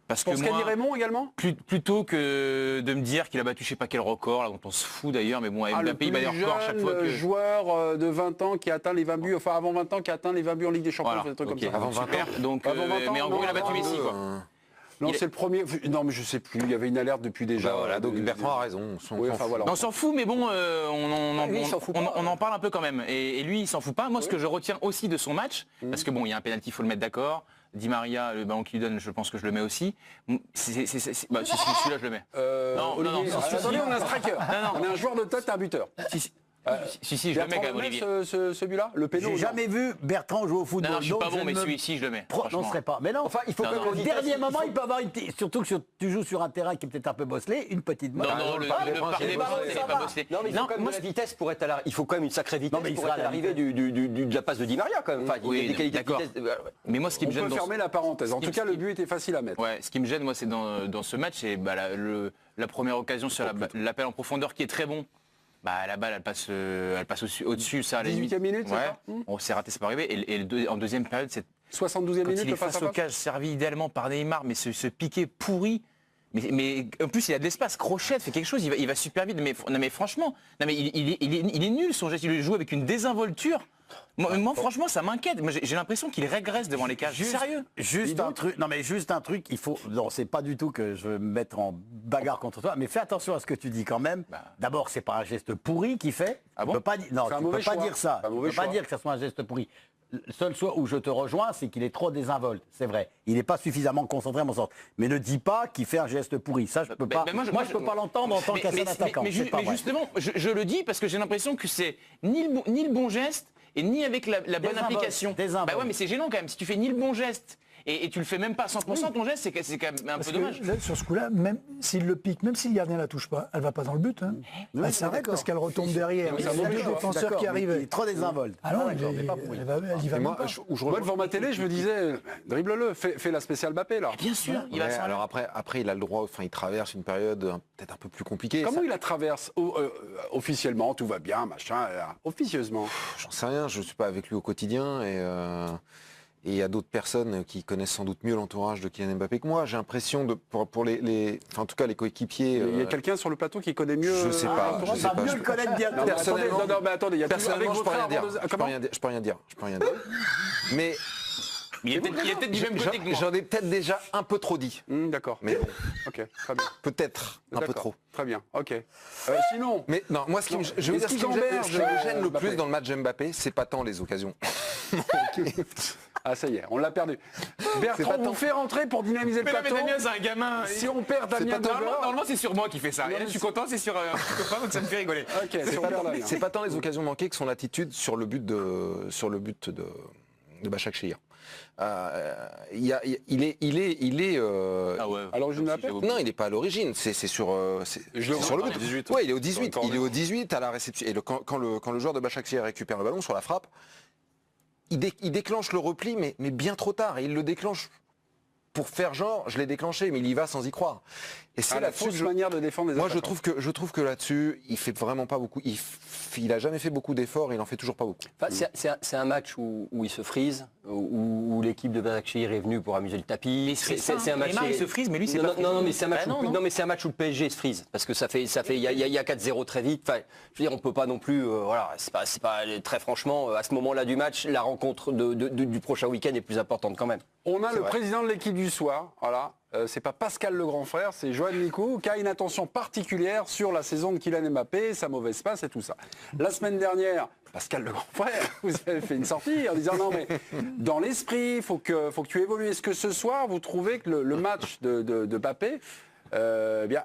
Parce pour que ce qu'a dit Raymond également, plutôt que de me dire qu'il a battu je sais pas quel record, là, dont on se fout d'ailleurs, mais bon, Mbappé il bat des records chaque fois que... joueur de 20 ans qui atteint les 20 buts, enfin avant 20 ans qui atteint les 20 buts en Ligue des Champions, voilà, des trucs comme ça. Avant 20 ans. Donc, mais en gros il a battu Messi, quoi. Non, c'est le premier. Non, mais je sais plus. Il y avait une alerte depuis déjà. Voilà, donc Bertrand a raison. On s'en fout, mais bon, on en parle un peu quand même. Et lui, il s'en fout pas. Moi, ce que je retiens aussi de son match, parce que bon, il y a un penalty, il faut le mettre d'accord. Di Maria, le ballon qu'il lui donne, je pense que je le mets aussi. Celui-là, je le mets. Attendez, on a un striker. On a un joueur de tête, un buteur. Si, je le mets quand même, Olivier. Ce but-là, le péno. J'ai jamais vu Bertrand jouer au football. Non, je suis pas bon, mais celui-ci, je le mets. Non, ce serait pas. Mais non. Enfin, il faut au dernier moment, il peut avoir surtout que tu joues sur un terrain qui est peut-être un peu bosselé, une petite main. Non, le parc des Princes, c'est pas bosselé. Non, mais il faut quand même de la vitesse pour être à l'arrivée. Il faut quand même une sacrée vitesse pour être à l'arrivée de la passe de Di Maria quand même. Enfin, il y a des qualités de vitesse. Mais moi, ce qui me gêne, on peut fermer la parenthèse. En tout cas, le but était facile à mettre. Ouais, ce qui me gêne, moi, c'est dans ce match, c'est la première occasion sur l'appel en profondeur qui est très bon. La balle, elle passe au-dessus, ça à la limite. 18e minute, c'est ça? On s'est raté, c'est pas arrivé. Et en deuxième période, c'est 72e minute, il est face au cage, servi idéalement par Neymar, mais ce piqué pourri. Mais en plus, il a de l'espace. Crochet fait quelque chose, il va super vite. Mais franchement, il est nul son geste. Il joue avec une désinvolture. Moi, franchement, ça m'inquiète. J'ai l'impression qu'il régresse devant les cages. Sérieux. Juste un truc. Il faut. Non, c'est pas du tout que je veux me mettre en bagarre contre toi, mais fais attention à ce que tu dis quand même. D'abord, c'est pas un geste pourri qu'il fait. Ah bon? Tu peux pas dire ça. Tu peux pas dire que ça soit un geste pourri. Le seul choix où je te rejoins, c'est qu'il est trop désinvolte. C'est vrai. Il n'est pas suffisamment concentré à mon sens. Mais ne dis pas qu'il fait un geste pourri. Ça, je peux pas. Moi, je peux pas l'entendre en tant qu'un attaquant. Mais justement, je le dis parce que j'ai l'impression que c'est ni le bon geste et ni avec la bonne application. Ouais, mais c'est gênant quand même. Si tu fais ni le bon geste et tu le fais même pas à 100%, ton geste, c'est quand même un peu dommage. Là, sur ce coup-là, même s'il le pique, même si le gardien la touche pas, elle va pas dans le but. Hein. Elle s'arrête parce qu'elle retombe derrière. Il y a deux défenseurs qui arrivent. Il est trop désinvolte. Ah non, il va moi, devant ma télé, je me disais, dribble-le, fais la spéciale Mbappé là. Bien sûr, il va alors après, il a le droit, enfin, il traverse une période peut-être un peu plus compliquée. Comment il la traverse officiellement? Tout va bien, machin, officieusement. J'en sais rien, je suis pas avec lui au quotidien et il y a d'autres personnes qui connaissent sans doute mieux l'entourage de Kylian Mbappé que moi. J'ai l'impression pour en tout cas les coéquipiers. Il y a quelqu'un sur le plateau qui connaît mieux. Je sais pas. Je sais pas. Mieux le connaître bien. Personnellement, mais attendez, il y a personnellement, je peux rien dire. Je peux rien dire. Mais il est peut-être du même côté que moi. J'en ai peut-être déjà un peu trop dit. D'accord. Mais bon. Ok, très bien. Peut-être un peu trop. Très bien. Ok. Sinon. Mais non, moi ce qui me gêne le plus dans le match Mbappé, c'est pas tant les occasions. Ah ça y est, on l'a perdu. Bertrand vous fait rentrer pour dynamiser le plateau. Mais Damien, c'est un gamin. Si on perd Damien, normalement c'est sur moi qui fait ça. Et là je suis content, c'est sur un petit copain, donc ça me fait rigoler. Ok, c'est pas tant les occasions manquées que son attitude sur le but de Başakşehir. il est Ah ouais. À l'origine de la paix. non, il n'est pas à l'origine, c'est sur le but. 18. Ouais, il est au 18. Il est au 18 à la réception. Et quand le joueur de Başakşehir récupère le ballon sur la frappe, il déclenche le repli, mais bien trop tard. Et il le déclenche pour faire genre, je l'ai déclenché, mais il y va sans y croire. Et c'est la là-dessus fausse manière de défendre les moi, attaquants. je trouve que là-dessus, il fait vraiment pas beaucoup. Il a jamais fait beaucoup d'efforts, il en fait toujours pas beaucoup. Enfin, c'est un match où il se frise, où l'équipe de Başakşehir est venue pour amuser le tapis. C'est un match. Neymar, il se frise, mais lui, c'est pas frisé. Non, mais c'est un match. Bah, Non, mais c'est un match où le PSG se frise parce que il y a 4-0 très vite. Enfin, je veux dire, on peut pas non plus. Voilà, c'est pas très franchement à ce moment-là du match, la rencontre du prochain week-end est plus importante quand même. On a le président de l'équipe du soir, voilà. C'est pas Pascal le grand frère, c'est Johan Nicou qui a une attention particulière sur la saison de Kylian Mbappé, sa mauvaise passe et tout ça. La semaine dernière, Pascal le grand frère, vous avez fait une sortie en disant non mais dans l'esprit, faut que tu évolues. Est-ce que ce soir vous trouvez que le match de Mbappé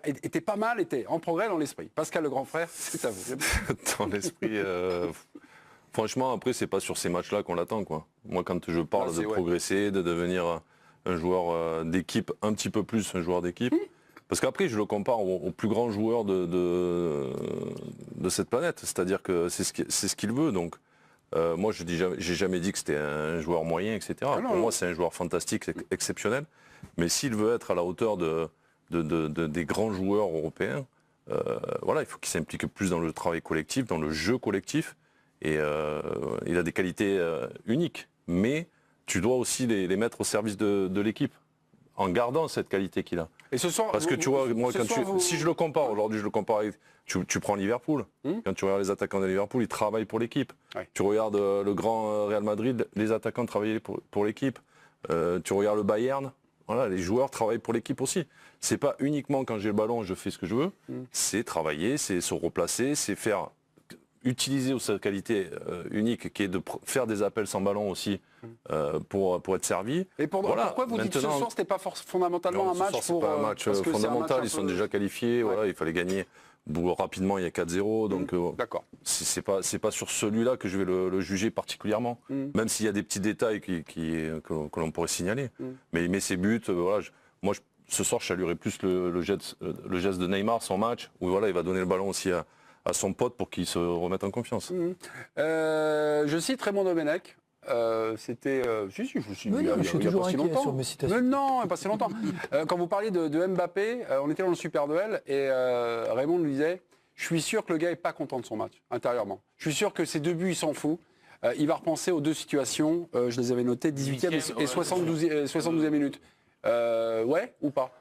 était pas mal, était en progrès dans l'esprit? Pascal le grand frère, c'est à vous. Dans l'esprit. Franchement, après, c'est pas sur ces matchs-là qu'on l'attend, quoi. Moi, quand je parle de progresser, de devenir un joueur d'équipe, un petit peu plus un joueur d'équipe, parce qu'après, je le compare au plus grand joueur de cette planète. C'est-à-dire que c'est ce qu'il veut. Donc, moi, j'ai jamais dit que c'était un joueur moyen, etc. Pour moi, c'est un joueur fantastique, exceptionnel. Mais s'il veut être à la hauteur des grands joueurs européens, voilà, il faut qu'il s'implique plus dans le travail collectif, dans le jeu collectif. Et il a des qualités uniques, mais tu dois aussi les mettre au service de l'équipe, en gardant cette qualité qu'il a. Et ce soir, parce que tu vois, moi, si je le compare, aujourd'hui je le compare avec, tu prends Liverpool, quand tu regardes les attaquants de Liverpool, ils travaillent pour l'équipe. Ouais. Tu regardes le grand Real Madrid, les attaquants travaillaient pour l'équipe. Tu regardes le Bayern, voilà, les joueurs travaillent pour l'équipe aussi. C'est pas uniquement quand j'ai le ballon, je fais ce que je veux, c'est travailler, c'est se replacer, c'est utiliser sa qualité unique qui est de faire des appels sans ballon aussi pour être servi. Et pourquoi vous dites que ce soir c'était pas fondamentalement un match pour... pas un match fondamental, ils sont déjà qualifiés, voilà, il fallait gagner rapidement, il y a 4-0, donc c'est pas sur celui-là que je vais le juger particulièrement, même s'il y a des petits détails que l'on pourrait signaler. Mais ces buts, voilà, moi ce soir je saluerai plus le geste de Neymar, son match, où voilà, il va donner le ballon aussi à son pote pour qu'il se remette en confiance. Je cite Raymond Domenech. C'était... je suis toujours inquiet sur mes citations. Mais non, pas si longtemps. Quand vous parliez de Mbappé, on était dans le super duel et Raymond nous disait « Je suis sûr que le gars n'est pas content de son match, intérieurement. Je suis sûr que ses deux buts, il s'en fout. Il va repenser aux deux situations. Je les avais notées, 18e et 72e minute. Ouais ou pas ?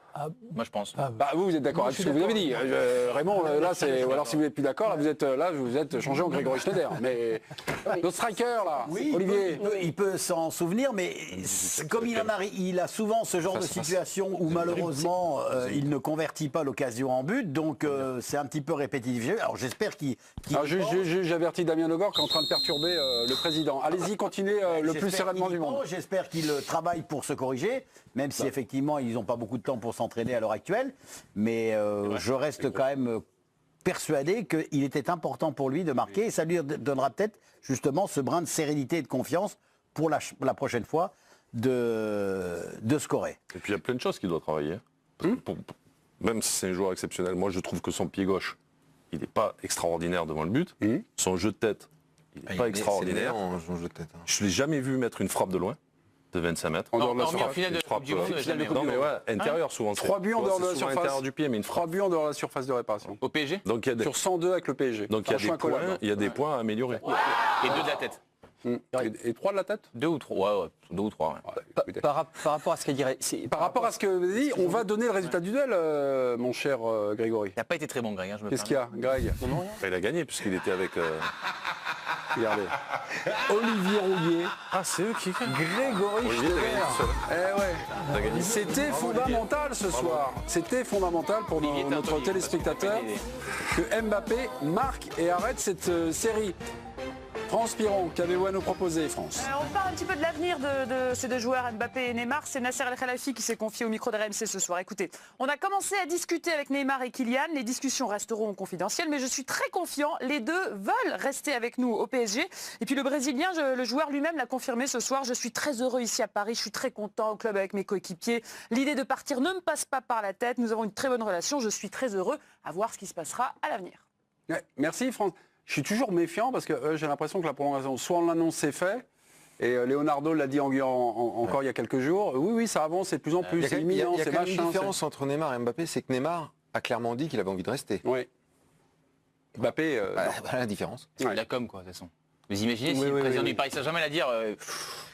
Moi je pense. Vous êtes d'accord avec ce que vous avez dit. Raymond, là c'est. Ou alors si vous n'êtes plus d'accord, là vous êtes changé en Grégory Schneider. Mais notre striker là, oui, Olivier. Il peut s'en souvenir, mais comme il a souvent ce genre de situation où malheureusement il ne convertit pas l'occasion en but, donc c'est un petit peu répétitif. Alors j'espère qu'il. J'avertis Damien Legord qui est en train de perturber le président. Allez-y, continuez le plus sereinement du monde. J'espère qu'il travaille pour se corriger, même si effectivement ils n'ont pas beaucoup de temps pour s'entraîner à l'heure actuelle, mais je reste quand même persuadé qu'il était important pour lui de marquer et ça lui donnera peut-être justement ce brin de sérénité et de confiance pour la prochaine fois de scorer. Et puis il y a plein de choses qu'il doit travailler. Parce que même si c'est un joueur exceptionnel, moi je trouve que son pied gauche, il n'est pas extraordinaire devant le but. Son jeu de tête, il n'est pas extraordinaire. Je ne l'ai jamais vu mettre une frappe de loin. De 25 mètres. En finale de Coupe du Monde, jamais. Non mais ouais, intérieur souvent. 3 buts en dehors de la surface. L'intérieur du pied, mais une frappe. 3 buts en dehors de la surface de réparation. Au PSG. Donc il y a sur 102 avec le PSG. Donc il y a des points à améliorer. Et 2 de la tête. Et 3 de la tête. 2 ou 3, ouais. 2 ou 3. Ouais. Par rapport à ce qu'elle dirait. Par rapport à ce que vous dit, on va donner le résultat du duel, mon cher Grégory. Il n'a pas été très bon, Greg. Qu'est-ce qu'il y a, Greg? Il a gagné puisqu'il était avec. Regardez. Olivier Rouillet. Ah, c'est eux qui gagnent. Grégory Schneider. C'était fondamental ce soir. C'était fondamental pour notre téléspectateur que Mbappé marque et arrête cette série. Transpirons, qu'avez-vous à nous proposer, France? On parle un petit peu de l'avenir de ces deux joueurs, Mbappé et Neymar. C'est Nasser El Khelaifi qui s'est confié au micro de RMC ce soir. Écoutez, on a commencé à discuter avec Neymar et Kylian. Les discussions resteront confidentielles, mais je suis très confiant. Les deux veulent rester avec nous au PSG. Et puis le Brésilien, le joueur lui-même l'a confirmé ce soir. Je suis très heureux ici à Paris. Je suis très content au club avec mes coéquipiers. L'idée de partir ne me passe pas par la tête. Nous avons une très bonne relation. Je suis très heureux à voir ce qui se passera à l'avenir. Ouais, merci, France. Je suis toujours méfiant parce que j'ai l'impression que la prolongation, soit on l'annonce, c'est fait. Et Leonardo l'a dit encore il y a quelques jours. Oui, ça avance, c'est de plus en plus. C'est imminent, Il y a c'est quand même une machin. différence entre Neymar et Mbappé, c'est que Neymar a clairement dit qu'il avait envie de rester. Oui. Mbappé. Voilà la différence. C'est de la com, quoi, de toute façon. Vous imaginez si le président du Paris Saint-Germain allait dire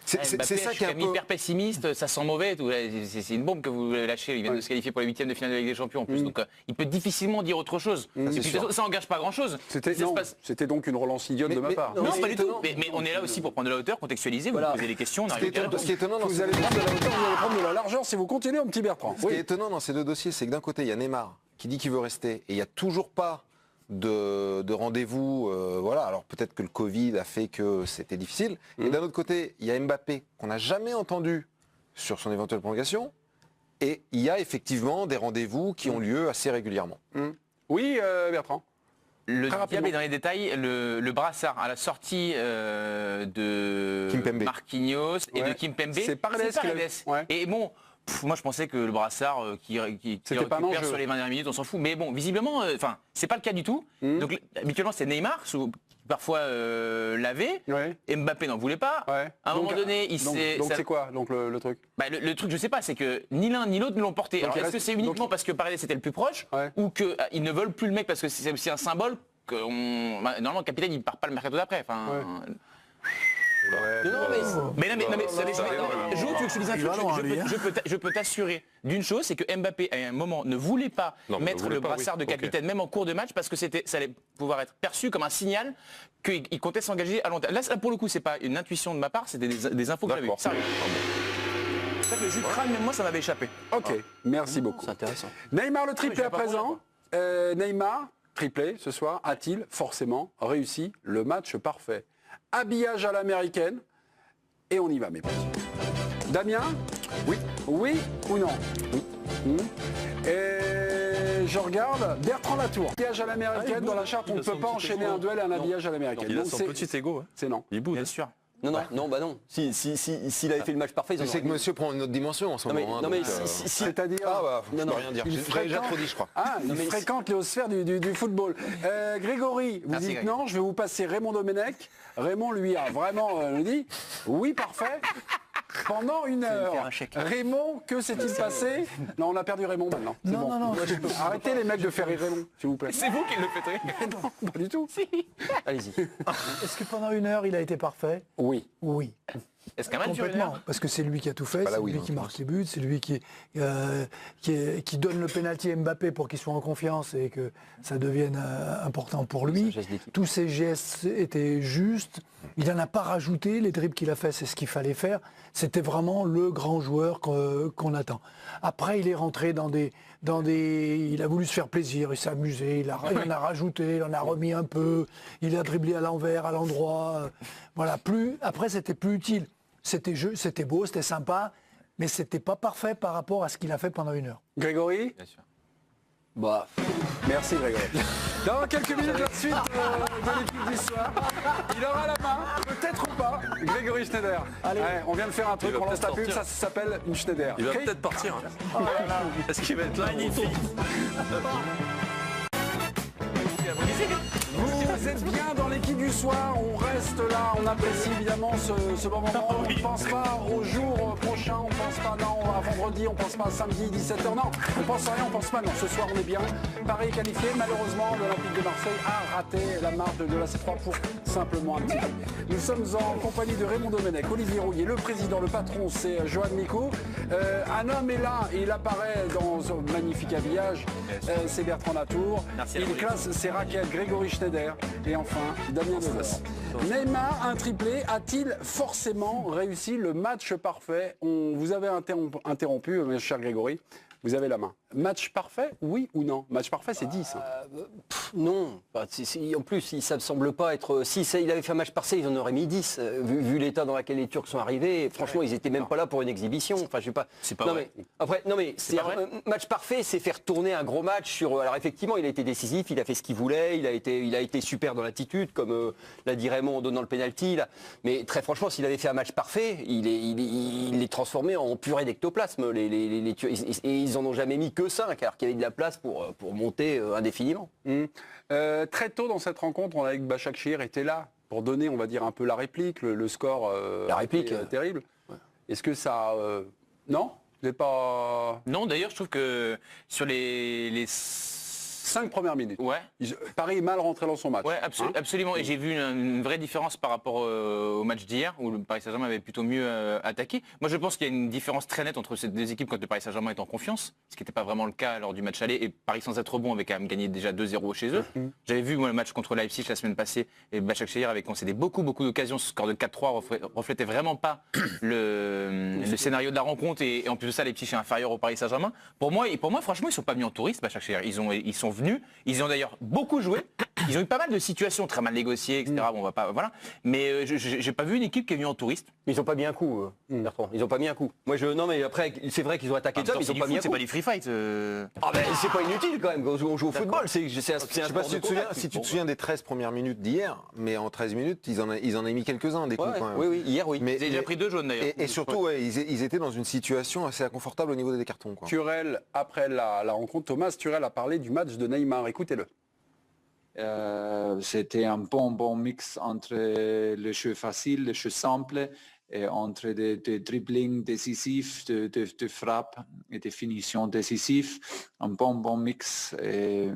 C'est Mbappé, ça je qui est suis un peu... hyper pessimiste, ça sent mauvais. C'est une bombe que vous lâchez. Il vient de se qualifier pour les 8e de finale de la Ligue des Champions en plus. Donc il peut difficilement dire autre chose. Et puis, ça n'engage pas grand-chose. C'était donc une relance idiote de ma part. Non, pas du tout. Mais on est là aussi pour prendre de la hauteur, contextualiser, vous posez des questions. On Ce qui est étonnant dans Vous allez prendre de la hauteur, vous allez prendre de la largeur si vous continuez, mon petit Bertrand. Ce qui est étonnant dans ces deux dossiers, c'est que d'un côté, il y a Neymar qui dit qu'il veut rester et il n'y a toujours pas de rendez-vous. Voilà. Alors peut-être que le Covid a fait que c'était difficile. Et d'un autre côté, il y a Mbappé qu'on n'a jamais entendu sur son éventuelle prolongation. Et il y a effectivement des rendez-vous qui ont lieu assez régulièrement. Oui, Bertrand. Le diable est dans les détails. Le brassard à la sortie de Kimpembe. Marquinhos et de Kimpembe, c'est Paredes. Et bon, moi je pensais que le brassard qui récupère sur les 20 dernières minutes, on s'en fout. Mais bon, visiblement, c'est pas le cas du tout. Donc habituellement c'est Neymar, parfois l'avait. Et Mbappé n'en voulait pas. À un moment donné, il s'est... Donc c'est quoi donc le truc? Le truc, je sais pas, c'est que ni l'un ni l'autre ne l'ont porté. Alors est-ce que c'est uniquement parce que Paredes était le plus proche ou qu'ils ne veulent plus le mec parce que c'est aussi un symbole que normalement le capitaine il part pas le mercato d'après. Mais Jo, tu veux que je te dise un truc, je peux t'assurer d'une chose, c'est que Mbappé à un moment ne voulait pas mettre le brassard de capitaine même en cours de match parce que ça allait pouvoir être perçu comme un signal qu'il comptait s'engager à long terme. Là pour le coup c'est pas une intuition de ma part, c'était des infos que j'avais. Sérieux. C'est ça que le jus de crâne, même moi ça m'avait échappé. Ok, merci beaucoup. C'est intéressant. Neymar le triplé à présent. Neymar, triplé ce soir, a-t-il forcément réussi le match parfait? Habillage à l'américaine, et on y va mes petits. Damien? Oui. Oui ou non? Oui. Et je regarde Bertrand Latour. Habillage à l'américaine, dans la charte, on ne peut pas enchaîner un duel et un habillage à l'américaine. Il a son petit ego. C'est non. Il boude. Bien sûr. Non. S'il avait fait le match parfait, Je sais que monsieur prend une autre dimension en ce moment. C'est-à-dire... Je peux rien dire. J'ai déjà trop dit, je crois. Il fréquente les hautes sphères du football. Grégory, vous dites non, je vais vous passer Raymond Domenech. Raymond, lui, a vraiment dit oui, parfait. Pendant une heure. Raymond, que s'est-il passé? Non, on a perdu Raymond maintenant. Non. Arrêtez les mecs de faire rire Raymond, s'il vous plaît. C'est vous qui le faites rire. Non, pas du tout. Allez-y. Est-ce que pendant une heure, il a été parfait? Oui. Oui. Est-ce qu'un match dure une Complètement, heure? parce que c'est lui qui a tout fait, c'est lui qui marque les buts, c'est lui qui donne le pénalty à Mbappé pour qu'il soit en confiance et que ça devienne important pour lui. Tous ses gestes étaient justes, il n'en a pas rajouté, les dribbles qu'il a fait, c'est ce qu'il fallait faire. C'était vraiment le grand joueur qu'on attend. Après, il est rentré dans des... Il a voulu se faire plaisir, il s'est amusé, il en a rajouté, il en a remis un peu, il a dribblé à l'envers, à l'endroit. Voilà, après, c'était plus utile. C'était beau, c'était sympa, mais c'était pas parfait par rapport à ce qu'il a fait pendant une heure. Grégory? Bien sûr. Merci Grégory. Dans quelques minutes, la suite de l'équipe du soir. Il aura la main, peut-être ou pas, Grégory Schneider. Allez, on vient de faire un truc, on lance la pub, ça s'appelle une Schneider. Il va peut-être partir. Est-ce qu'il va être là? Vous êtes bien dans l'équipe du soir, on reste là, on apprécie évidemment ce bon moment. On ne pense pas au jour prochain, on ne pense pas à vendredi, on ne pense pas à samedi 17h, non, on pense à rien, on pense pas, non, ce soir on est bien. Paris est qualifié, malheureusement l'Olympique de Marseille a raté la marque de la C3 pour simplement un petit peu. Nous sommes en compagnie de Raymond Domenech, Olivier Rouillet, le président, le patron c'est Johan Miko. Un homme est là et il apparaît dans un magnifique habillage, c'est Bertrand Latour. Il classe ses raquettes, Grégory Schneider. Et enfin, Damien Devos. Neymar, un triplé, a-t-il forcément réussi le match parfait? On vous avait interrompu, mon cher Grégory. Vous avez la main. Match parfait, oui ou non? Match parfait, c'est 10. hein. Non. Enfin, en plus, ça ne semble pas être... Si il avait fait un match parfait, ils en auraient mis 10. Vu l'état dans lequel les Turcs sont arrivés, franchement, ils n'étaient même pas là pour une exhibition. Enfin, je sais pas... C'est pas non, vrai. Mais, après, non, mais c'est un match parfait, c'est faire tourner un gros match sur... Alors effectivement, il a été décisif, il a fait ce qu'il voulait, il a été super dans l'attitude, comme l'a dit Raymond en donnant le pénalty. Mais très franchement, s'il avait fait un match parfait, il est transformé en purée d'ectoplasme. Les Turcs, et ils en ont jamais mis que 5, alors qu'il y avait de la place pour monter indéfiniment. Très tôt dans cette rencontre, on a vu que Başakşehir était là pour donner, on va dire, un peu la réplique, le score La réplique, terrible. Ouais. Est-ce que ça... Non? Vous n'êtes pas... Non, d'ailleurs, je trouve que sur les 5 premières minutes. Ouais. Paris est mal rentré dans son match. Ouais, absolument. Et j'ai vu une vraie différence par rapport au match d'hier, où le Paris Saint-Germain avait plutôt mieux attaqué. Moi, je pense qu'il y a une différence très nette entre ces deux équipes quand le Paris Saint-Germain est en confiance, ce qui n'était pas vraiment le cas lors du match aller, et Paris sans être bon avait quand même gagné déjà 2-0 chez eux. J'avais vu moi, le match contre Leipzig la semaine passée, et Başakşehir avait concédé beaucoup d'occasions. Ce score de 4-3 reflétait vraiment pas le scénario de la rencontre, et en plus de ça, Leipzig est inférieur au Paris Saint-Germain. Pour moi, franchement, ils sont pas venus en touriste, Başakşehir. Ils sont venus, ils ont d'ailleurs beaucoup joué, ils ont eu pas mal de situations très mal négociées, etc. Bon, on va pas, voilà. Mais j'ai pas vu une équipe qui est venue en touriste. Ils ont pas mis un coup, Bertrand. Ils ont pas mis un coup. Non, mais après, c'est vrai qu'ils ont attaqué ça, mais ils ont pas mis un coup. C'est pas du free fight. Ah ben, c'est pas inutile quand même. Quand on joue au football, c'est un Je sais pas si tu te souviens des 13 premières minutes d'hier, mais en 13 minutes, ils en ont mis quelques-uns des coups quand même. Oui, hier, oui. Ils avaient déjà pris 2 jaunes d'ailleurs. Et surtout, ils étaient dans une situation assez inconfortable au niveau des cartons. Quoi. Thuram, après la rencontre, Thomas Thuram a parlé du match de Neymar. Écoutez-le. C'était un bon mix entre le jeu facile, le jeu simple, et entre des dribblings décisifs, de frappes et des finitions décisives. Un bon mix et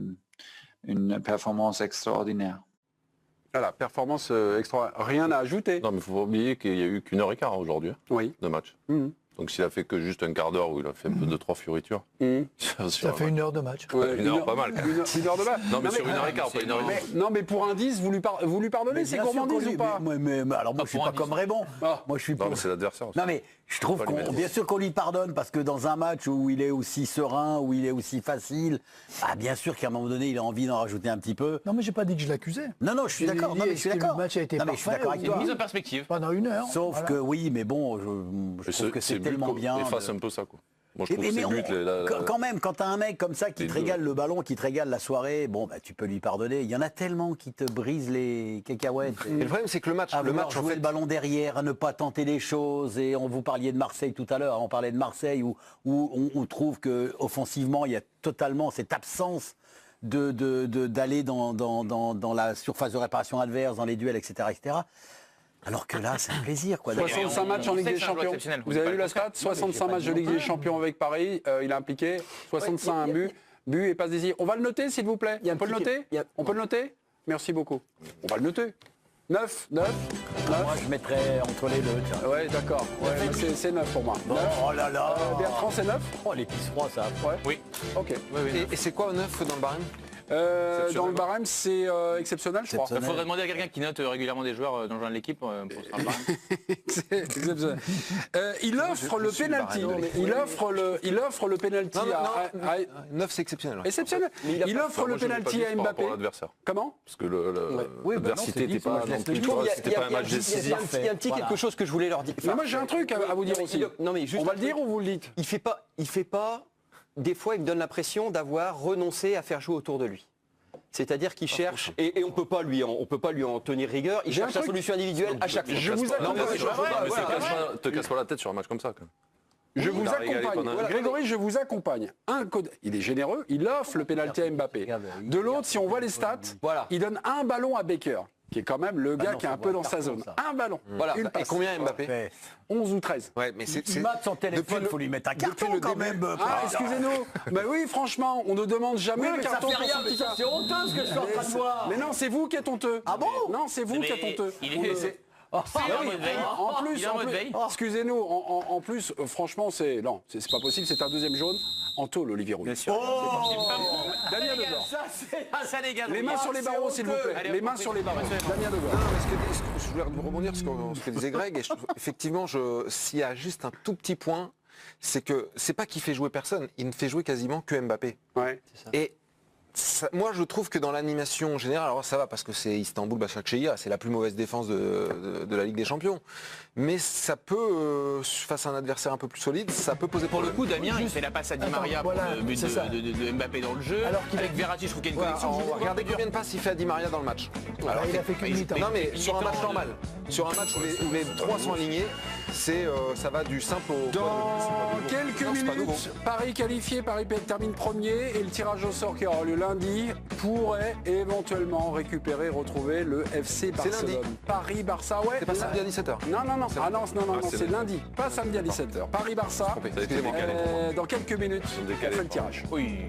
une performance extraordinaire. Voilà, performance extraordinaire. Rien à ajouter. Non, mais il ne faut pas oublier qu'il n'y a eu qu'1 heure et quart aujourd'hui Oui. de match. Donc s'il a fait que juste un quart d'heure où il a fait un peu 2-3 fioritures. Ça fait 1 heure de match. Ouais, une heure, pas mal. Une heure de match. Non, mais sur 1 heure et quart, pas 1 heure et demie. Non, mais pour un 10, vous lui pardonnez, c'est gourmandise ou pas? Alors moi je suis pas comme Raymond. Moi je suis Non, mais c'est l'adversaire aussi. Non mais je trouve bien sûr qu'on lui pardonne parce que dans un match où il est aussi serein, où il est aussi facile, bien sûr qu'à un moment donné il a envie d'en rajouter un petit peu. Non mais j'ai pas dit que je l'accusais. Non, je suis d'accord. Non mais je suis d'accord. Le match a été parfait. Je suis d'accord avec toi. Mise en perspective. Pendant 1 heure. Sauf que oui, mais bon, je trouve que c'est tellement bien. Efface un peu ça quoi. Moi je trouve que c'est but. Quand même, quand t'as un mec comme ça qui te régale le ballon, qui te régale la soirée, bon tu peux lui pardonner. Il y en a tellement qui te brisent les cacahuètes. Et le problème c'est que le match jouer le ballon derrière, à ne pas tenter des choses. Et vous parliez de Marseille tout à l'heure, on parlait de Marseille où on trouve que offensivement il y a totalement cette absence d'aller dans la surface de réparation adverse, dans les duels, etc. Alors que là, c'est un plaisir. 65 matchs en Ligue des Champions. Vous avez vu la stat? 65 matchs de Ligue des Champions avec Paris. Il a impliqué 65 buts et passes décisives. On va le noter, s'il vous plaît. On peut le noter? On peut le noter? Merci beaucoup. On va le noter. 9. Moi, je mettrais entre les deux. Tiens. Ouais, d'accord. Ouais, c'est 9 pour moi. Bon, oh là là. Bertrand, c'est 9? Oh, les pisses froids, ça. Ouais. Oui. Ok. Et c'est quoi 9 dans le barème? Dans le barème, c'est exceptionnel, je crois. Il faudrait demander à quelqu'un qui note régulièrement des joueurs dans le jeu de l'équipe pour se faire le barème. C'est exceptionnel. Il offre le pénalty. Il offre le pénalty à 9 c'est exceptionnel. Exceptionnel. Il offre le pénalty à Mbappé. Comment? Parce que l'adversité n'était pas non plus. C'était pas un match décisif. Il y a un petit quelque chose que je voulais leur dire. Mais moi j'ai un truc à vous dire aussi. On va le dire ou vous le dites? Il fait pas. Des fois, il me donne l'impression d'avoir renoncé à faire jouer autour de lui. C'est-à-dire qu'il cherche, et on peut pas lui en tenir rigueur, il cherche la solution individuelle à chaque fois. Je vous te casse pas la tête sur un match comme ça. Je vous accompagne. Grégory, je vous accompagne. Il est généreux, il offre le pénalty à Mbappé. De l'autre, si on voit les stats, il donne un ballon à Baker, qui est quand même le gars qui est un peu dans sa zone. Un ballon. Voilà. Et combien Mbappé? 11 ou 13. Ouais, mais il mate son téléphone, il faut lui mettre un carton quand même. Excusez-nous. Mais oui, franchement, on ne demande jamais le carton pour son petit cas. C'est honteux ce que je suis en train de voir. Mais non, c'est vous qui êtes honteux. Ah bon? Non, c'est vous qui êtes honteux. En plus, excusez-nous, en plus, franchement, c'est pas possible, c'est un deuxième jaune en tôle, Olivier Rouy. Damien Debord. Les mains sur les barreaux, s'il vous plaît. Les mains sur les barreaux. Damien Debord. Je voulais rebondir sur ce que disait Greg. Et effectivement, s'il y a juste un tout petit point, c'est que c'est pas qu'il fait jouer personne, il ne fait jouer quasiment que Mbappé. Ouais. Et moi, je trouve que dans l'animation générale, alors ça va parce que c'est Istanbul Başakşehir, c'est la plus mauvaise défense de la Ligue des Champions. Mais ça peut, face à un adversaire un peu plus solide, ça peut poser Pour le problème. coup, Damien, il fait la passe à Di Maria pour le but de Mbappé dans le jeu. Alors qu'il avec Verratti, je trouve qu'il y a une connexion. Regardez combien de passes il fait à Di Maria dans le match. Alors, il a fait qu'une mi-temps. Non mais sur un match normal, sur un match où les trois sont alignés, ça va du simple au... Dans quelques Non, c'est pas nouveau. minutes, Paris qualifié, Paris termine premier et le tirage au sort qui aura lieu lundi pourrait éventuellement récupérer, retrouver le FC Barcelone. lundi. Paris-Barça, ouais. C'est pas samedi à 17h. Non, c'est c'est lundi, pas samedi à 17h. Paris-Barça, Excusez-moi. dans quelques minutes, on fait le tirage. Oui.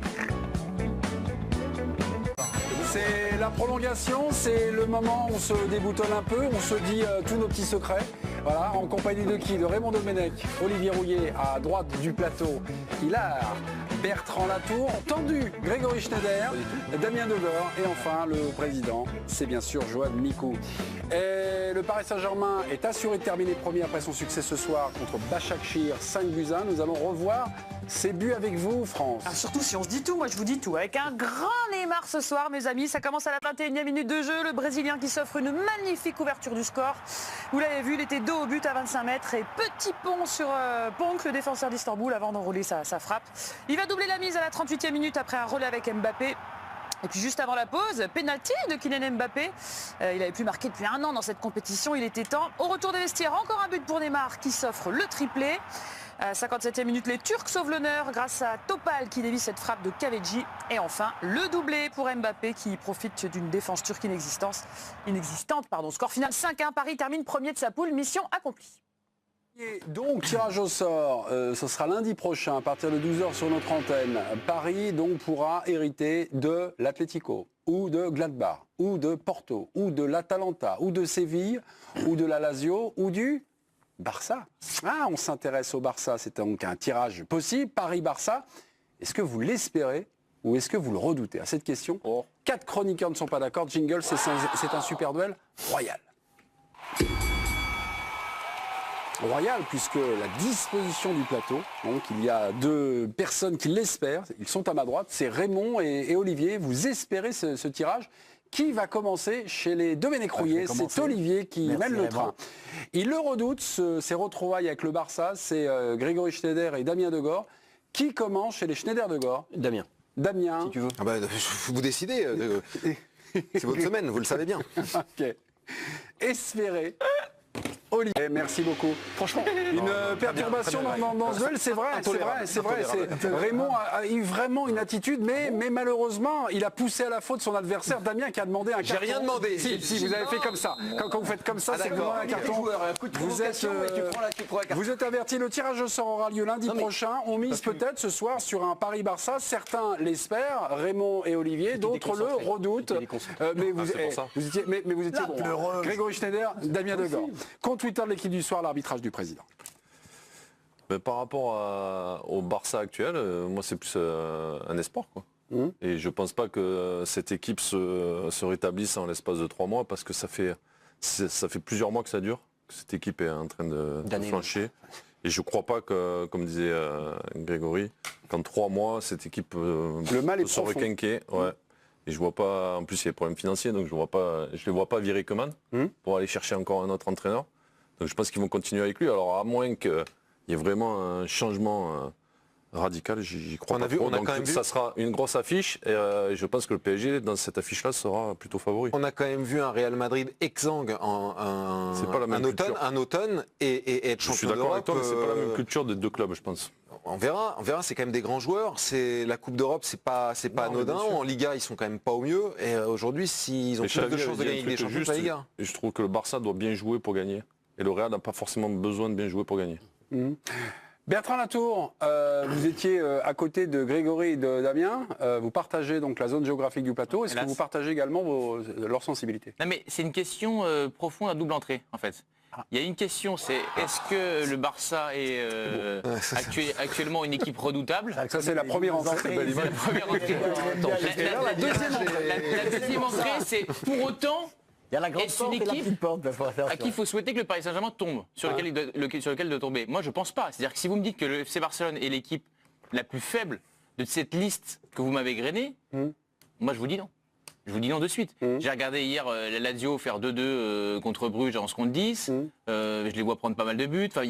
C'est la prolongation, c'est le moment où on se déboutonne un peu, on se dit tous nos petits secrets. Voilà, en compagnie de qui? De Raymond Domenech, Olivier Rouillet à droite du plateau, Hilar, Bertrand Latour, tendu, Grégory Schneider, Damien Degor et enfin le président, c'est bien sûr Johan Mikou. Et le Paris Saint-Germain est assuré de terminer premier après son succès ce soir contre Başakşehir 5-1. Nous allons revoir ces buts avec vous, France. Ah, surtout si on se dit tout, moi je vous dis tout. Avec un grand Neymar ce soir, mes amis, ça commence à la 21e minute de jeu. Le Brésilien qui s'offre une magnifique ouverture du score. Vous l'avez vu, il était dos au but à 25 mètres et petit pont sur Ponk, le défenseur d'Istanbul, avant d'enrouler sa frappe. Il va doubler la mise à la 38e minute après un relais avec Mbappé. Et puis juste avant la pause, pénalty de Kylian Mbappé. Il avait plus marqué depuis un an dans cette compétition, il était temps. Au retour des vestiaires, encore un but pour Neymar qui s'offre le triplé. À 57e minute, les Turcs sauvent l'honneur grâce à Topal qui dévie cette frappe de Kaveji. Et enfin, le doublé pour Mbappé qui profite d'une défense turque inexistante. Score final 5-1, Paris termine premier de sa poule, mission accomplie. Et donc, tirage au sort, ce sera lundi prochain à partir de 12h sur notre antenne. Paris donc pourra hériter de l'Atlético, ou de Gladbach, ou de Porto, ou de l'Atalanta, ou de Séville, ou de la Lazio, ou du Barça. Ah, on s'intéresse au Barça, c'est donc un tirage possible. Paris-Barça, est-ce que vous l'espérez ou est-ce que vous le redoutez? À cette question, 4 chroniqueurs ne sont pas d'accord. Jingle, c'est un super duel royal. Royal, puisque la disposition du plateau, donc il y a 2 personnes qui l'espèrent, ils sont à ma droite, c'est Raymond et Olivier. Vous espérez ce tirage qui va commencer chez les Domenech Rouillet. C'est Olivier qui mène le train. Il le redoute, ces retrouvailles avec le Barça, c'est Grégory Schneider et Damien Degor. Qui commence chez les Schneider-Degor? Damien. Damien. Si tu veux. Ah bah, vous décidez. C'est votre semaine, vous le savez bien. Ok. Espérez. Olivier, merci beaucoup. Franchement, une perturbation dans ce duel, c'est vrai. Raymond a eu vraiment une attitude, mais malheureusement, il a poussé à la faute son adversaire, Damien, qui a demandé un carton. J'ai rien demandé. Si, vous avez fait comme ça. Quand vous faites comme ça, c'est vraiment un carton. Vous êtes averti, le tirage au sort aura lieu lundi prochain. On mise peut-être ce soir sur un Paris-Barça. Certains l'espèrent, Raymond et Olivier, d'autres le redoutent. Mais vous étiez bon. Grégory Schneider, Damien Degor. Compte Twitter de l'équipe du soir, l'arbitrage du président. Mais par rapport au Barça actuel, moi c'est plus un espoir, quoi. Et je ne pense pas que cette équipe se rétablisse en l'espace de 3 mois parce que ça fait plusieurs mois que ça dure, que cette équipe est en train de flancher. Et je ne crois pas que, comme disait Grégory, qu'en 3 mois, cette équipe peut se requinquer. Ouais. Et je vois pas, en plus il y a des problèmes financiers, donc je les vois pas virer Koeman pour aller chercher encore un autre entraîneur. Donc je pense qu'ils vont continuer avec lui. Alors à moins qu'il y ait vraiment un changement radical, j'y crois pas trop. Donc ça sera une grosse affiche et je pense que le PSG dans cette affiche-là sera plutôt favori. On a quand même vu un Real Madrid exsangue un automne et être champion d'Europe. Je suis d'accord avec toi, mais c'est pas la même culture des 2 clubs, je pense. On verra, c'est quand même des grands joueurs. C'est la Coupe d'Europe, c'est pas anodin. En Liga, ils sont quand même pas au mieux. Et aujourd'hui, s'ils ont plus de chances de gagner des champions, c'est la Liga. Et je trouve que le Barça doit bien jouer pour gagner. Et le Real n'a pas forcément besoin de bien jouer pour gagner. Bertrand Latour, vous étiez à côté de Grégory et de Damien. Vous partagez donc la zone géographique du plateau. Est-ce que vous partagez également leur sensibilité? Non mais c'est une question profonde à double entrée en fait. Il y a une question, c'est est-ce que le Barça est actuellement une équipe redoutable? Ça c'est la première entrée. La deuxième entrée, c'est pour autant Il y a la grande Est-ce une porte et la équipe petite porte. à qui il faut souhaiter que le Paris Saint-Germain tombe, sur lequel il doit tomber? Moi, je pense pas. C'est-à-dire que si vous me dites que le FC Barcelone est l'équipe la plus faible de cette liste que vous m'avez grainée, moi, je vous dis non. Je vous dis non de suite. J'ai regardé hier la Lazio faire 2-2 contre Bruges en 11 contre 10. Je les vois prendre pas mal de buts. Enfin,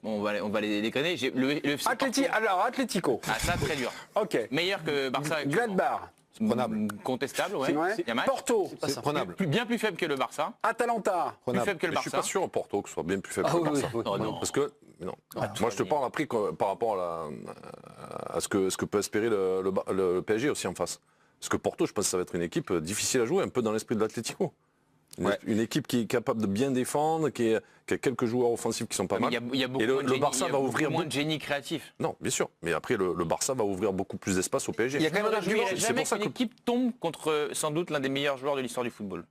on va les déconner. Alors, Atlético. Ah, ça, très dur. Ok. Meilleur que Barça. Gladbach. Contestable, ouais. Ouais. Il y a match. Porto. C'est prenable. Bien plus faible que le Barça. Atalanta. Plus faible que le Je suis Barça. pas sûr, Porto, que ce soit bien plus faible Ah que le oui, Barça. oui, oui. Oh non. Parce que, non. Moi, je te parle après par rapport à ce que peut espérer le PSG aussi en face. Parce que Porto, je pense que ça va être une équipe difficile à jouer, un peu dans l'esprit de l'Atlético. Une équipe qui est capable de bien défendre, qui a quelques joueurs offensifs qui sont pas mal. Il y a beaucoup Et le Barça va ouvrir moins de génie créatif. Non, bien sûr. Mais après, le Barça va ouvrir beaucoup plus d'espace au PSG. Il y a quand même un Je ne argument. jamais qu'une équipe tombe contre sans doute l'un des meilleurs joueurs de l'histoire du football,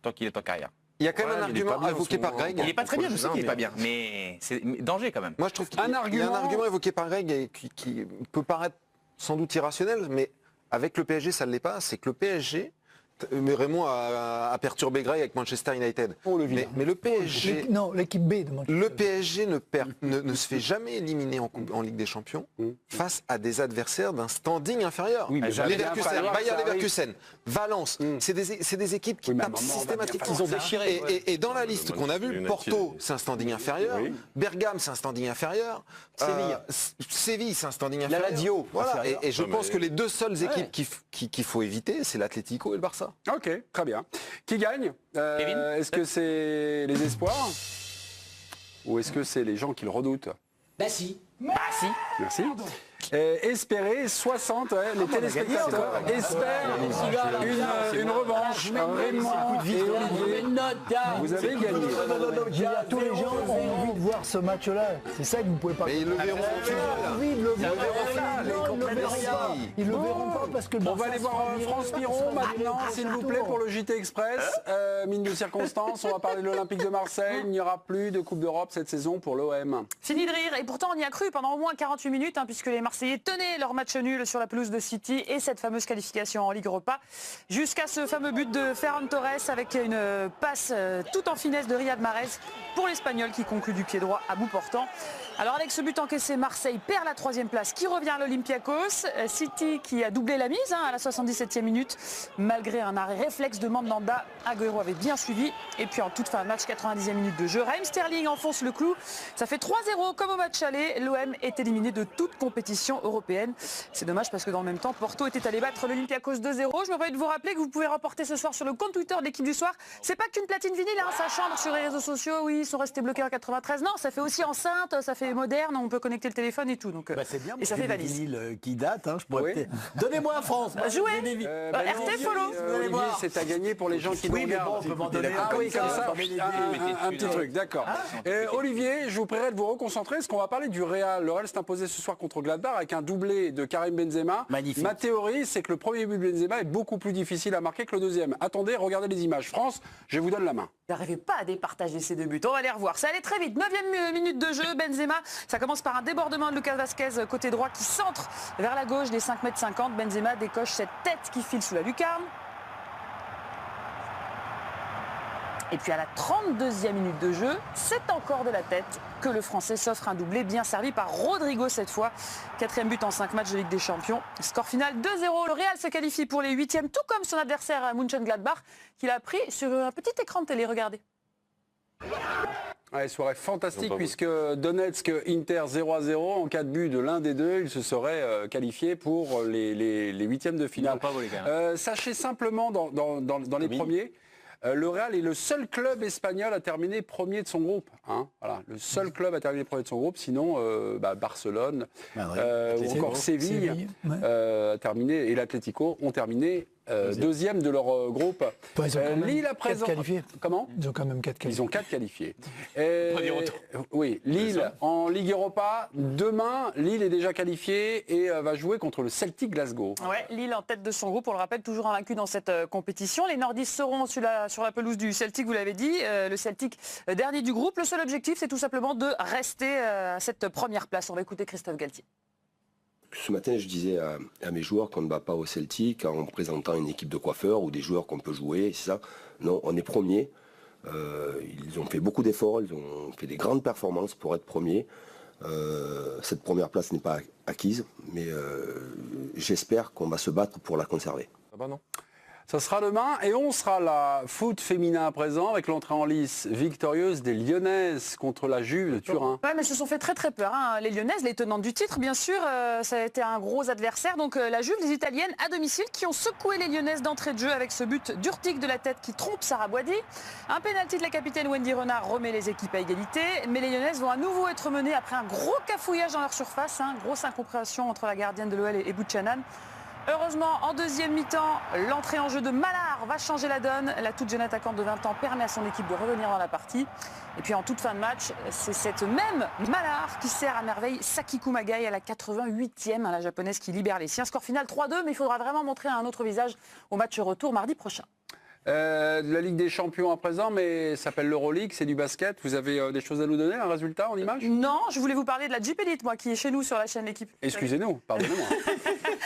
tant qu'il est en carrière. Il y a quand même un il est pas argument bien en évoqué ce par moment. Greg. Il n'est pas très bien, je sais qu'il n'est pas mais- bien, mais c'est danger quand même. Moi, je trouve qu'il y a un argument- argument évoqué par Greg et qui peut paraître sans doute irrationnel, mais avec le PSG, ça ne l'est pas. C'est que le PSG, mais Raymond a perturbé Greg avec Manchester United. Mais le PSG, Non, l'équipe B de Manchester. le PSG ne se fait jamais éliminer en Ligue des Champions face à des adversaires d'un standing inférieur. Oui, mais jamais Leverkusen, bien falloir Bayer que ça Leverkusen, Valence, c'est des équipes qui Oui, mais à un tapent moment, systématiquement. ils ont déchiré. Et dans la liste qu'on a vue, United. Porto, c'est un standing inférieur. Oui. Bergame, c'est un standing inférieur. Séville. Séville, c'est un standing La inférieur. Lazio, Voilà. inférieur. Et je Ouais, pense mais- que les deux seules équipes qu'il faut éviter, c'est l'Atlético et le Barça. Ok, très bien. Qui gagne Kevin. Est-ce que c'est les espoirs ou est-ce que c'est les gens qui le redoutent? Bah si. Merci. Espérer 60, les téléspectateurs espèrent une revanche. Raymond et Olivier, vous avez gagné. Je veux dire, tous les gens ont envie de voir ce match-là. C'est ça que vous ne pouvez pas. Mais ils le verront en finale. Oui, ils le verront pas. Non, ils le verront pas. Ils le verront pas parce que le On va Barça aller voir France Piron maintenant, s'il vous plaît, pour le JT Express. Mine de circonstance, on va parler de l'Olympique de Marseille. Il n'y aura plus de Coupe d'Europe cette saison pour l'OM. Fini de rire, et pourtant on y a cru pendant au moins 48 minutes, puisque les Marseillais tenaient leur match nul sur la pelouse de City et cette fameuse qualification en Ligue Europa, jusqu'à ce fameux but de Ferran Torres avec une passe tout en finesse de Riyad Mahrez pour l'Espagnol qui conclut du pied droit à bout portant. Alors avec ce but encaissé, Marseille perd la 3e place qui revient à l'Olympiakos. City qui a doublé la mise à la 77e minute, malgré un arrêt réflexe de Mandanda. Agüero avait bien suivi. Et puis en toute fin de match, 90e minute de jeu, Raheem Sterling enfonce le clou. Ça fait 3-0 comme au match aller. L'OM est éliminé de toute compétition européenne. C'est dommage parce que dans le même temps, Porto était allé battre l'Olympiakos 2-0. Je me permets de vous rappeler que vous pouvez remporter ce soir sur le compte Twitter de l'équipe du soir. C'est pas qu'une platine vinyle, ça chambre sur les réseaux sociaux. Oui, ils sont restés bloqués en 93. Non, ça fait aussi enceinte, ça fait moderne, on peut connecter le téléphone et tout. Donc, C'est bien, et ça fait valise. vinyles qui datent. Je pourrais Oui. peut-être- Donnez-moi un France. moi, Jouez. j'ai des vinyles. RT follow. Olivier, c'est à gagner pour les gens qui nous Oui, mais bon, regardent. on peut m'en donner Ah un oui, comme comme ça, ça, on peut m'aider. un petit truc, d'accord. Olivier, je vous prierai de vous reconcentrer, parce qu'on va parler du Real. Le Real s'est imposé ce soir contre Gladbach avec un doublé de Karim Benzema. Magnifique. Ma théorie, c'est que le premier but de Benzema est beaucoup plus difficile à marquer que le deuxième. Attendez, regardez les images. France, je vous donne la main. N'arrivez pas à départager ces deux buts. On va les revoir. Ça allait très vite. 9e minute de jeu. Benzema, ça commence par un débordement de Lucas Vazquez côté droit qui centre vers la gauche des 5,50 m. Benzema décoche cette tête qui file sous la lucarne. Et puis à la 32e minute de jeu, c'est encore de la tête que le Français s'offre un doublé bien servi par Rodrigo cette fois. 4e but en 5 matchs de Ligue des Champions. Score final 2-0. Le Real se qualifie pour les 8e, tout comme son adversaire Mönchengladbach, qu'il a pris sur un petit écran de télé. Regardez. Ouais, soirée fantastique puisque Donetsk Inter 0-0 en cas de but de l'un des deux, il se serait qualifié pour les 8e de finale. Ils n'ont pas volé, quand même. Sachez simplement dans les premiers, le Real est le seul club espagnol à terminer premier de son groupe. Hein. Voilà, le seul club à terminer premier de son groupe. Sinon, Barcelone ou encore Séville a terminé et l'Atlético ont terminé deuxième de leur groupe. Bah, ils ont quand même Lille à 4 présent. qualifiés. Comment? Ils ont quand même 4 qualifiés. Ils ont 4 qualifiés. Premier retour. Oui, Lille en Ligue Europa. Demain, Lille est déjà qualifié et va jouer contre le Celtic Glasgow. Ouais, Lille en tête de son groupe, on le rappelle, toujours invaincu dans cette compétition. Les nordistes seront sur la pelouse du Celtic, vous l'avez dit. Le Celtic, dernier du groupe. Le seul objectif, c'est tout simplement de rester à cette première place. On va écouter Christophe Galtier. ce matin, je disais à mes joueurs qu'on ne va pas au Celtic en présentant une équipe de coiffeurs ou des joueurs qu'on peut jouer, c'est ça. Non, on est premier. Ils ont fait beaucoup d'efforts, ils ont fait des grandes performances pour être premiers. Cette première place n'est pas acquise, mais j'espère qu'on va se battre pour la conserver. Ah bah non. Ça sera demain et on sera là, foot féminin à présent, avec l'entrée en lice victorieuse des Lyonnaises contre la Juve de Turin. Ouais, mais elles se sont fait très très peur, hein. Les Lyonnaises, les tenantes du titre, bien sûr, ça a été un gros adversaire. Donc la Juve, les Italiennes à domicile, qui ont secoué les Lyonnaises d'entrée de jeu avec ce but d'Urtic de la tête qui trompe Sarah Boidi. Un pénalty de la capitaine Wendy Renard remet les équipes à égalité, mais les Lyonnaises vont à nouveau être menées après un gros cafouillage dans leur surface, hein. Grosse incompréhension entre la gardienne de l'OL et Buchanan. Heureusement, en deuxième mi-temps, l'entrée en jeu de Mallard va changer la donne. La toute jeune attaquante de 20 ans permet à son équipe de revenir dans la partie. Et puis en toute fin de match, c'est cette même Mallard qui sert à merveille Sakiku Magai à la 88e, la japonaise qui libère les siens. Score final 3-2, mais il faudra vraiment montrer un autre visage au match retour mardi prochain. La Ligue des Champions à présent, mais ça s'appelle l'Euroleague, c'est du basket. Vous avez des choses à nous donner, un résultat en image? Non, je voulais vous parler de la Jeep Elite, moi, qui est chez nous sur la chaîne L'équipe. Excusez-nous, pardonnez-moi.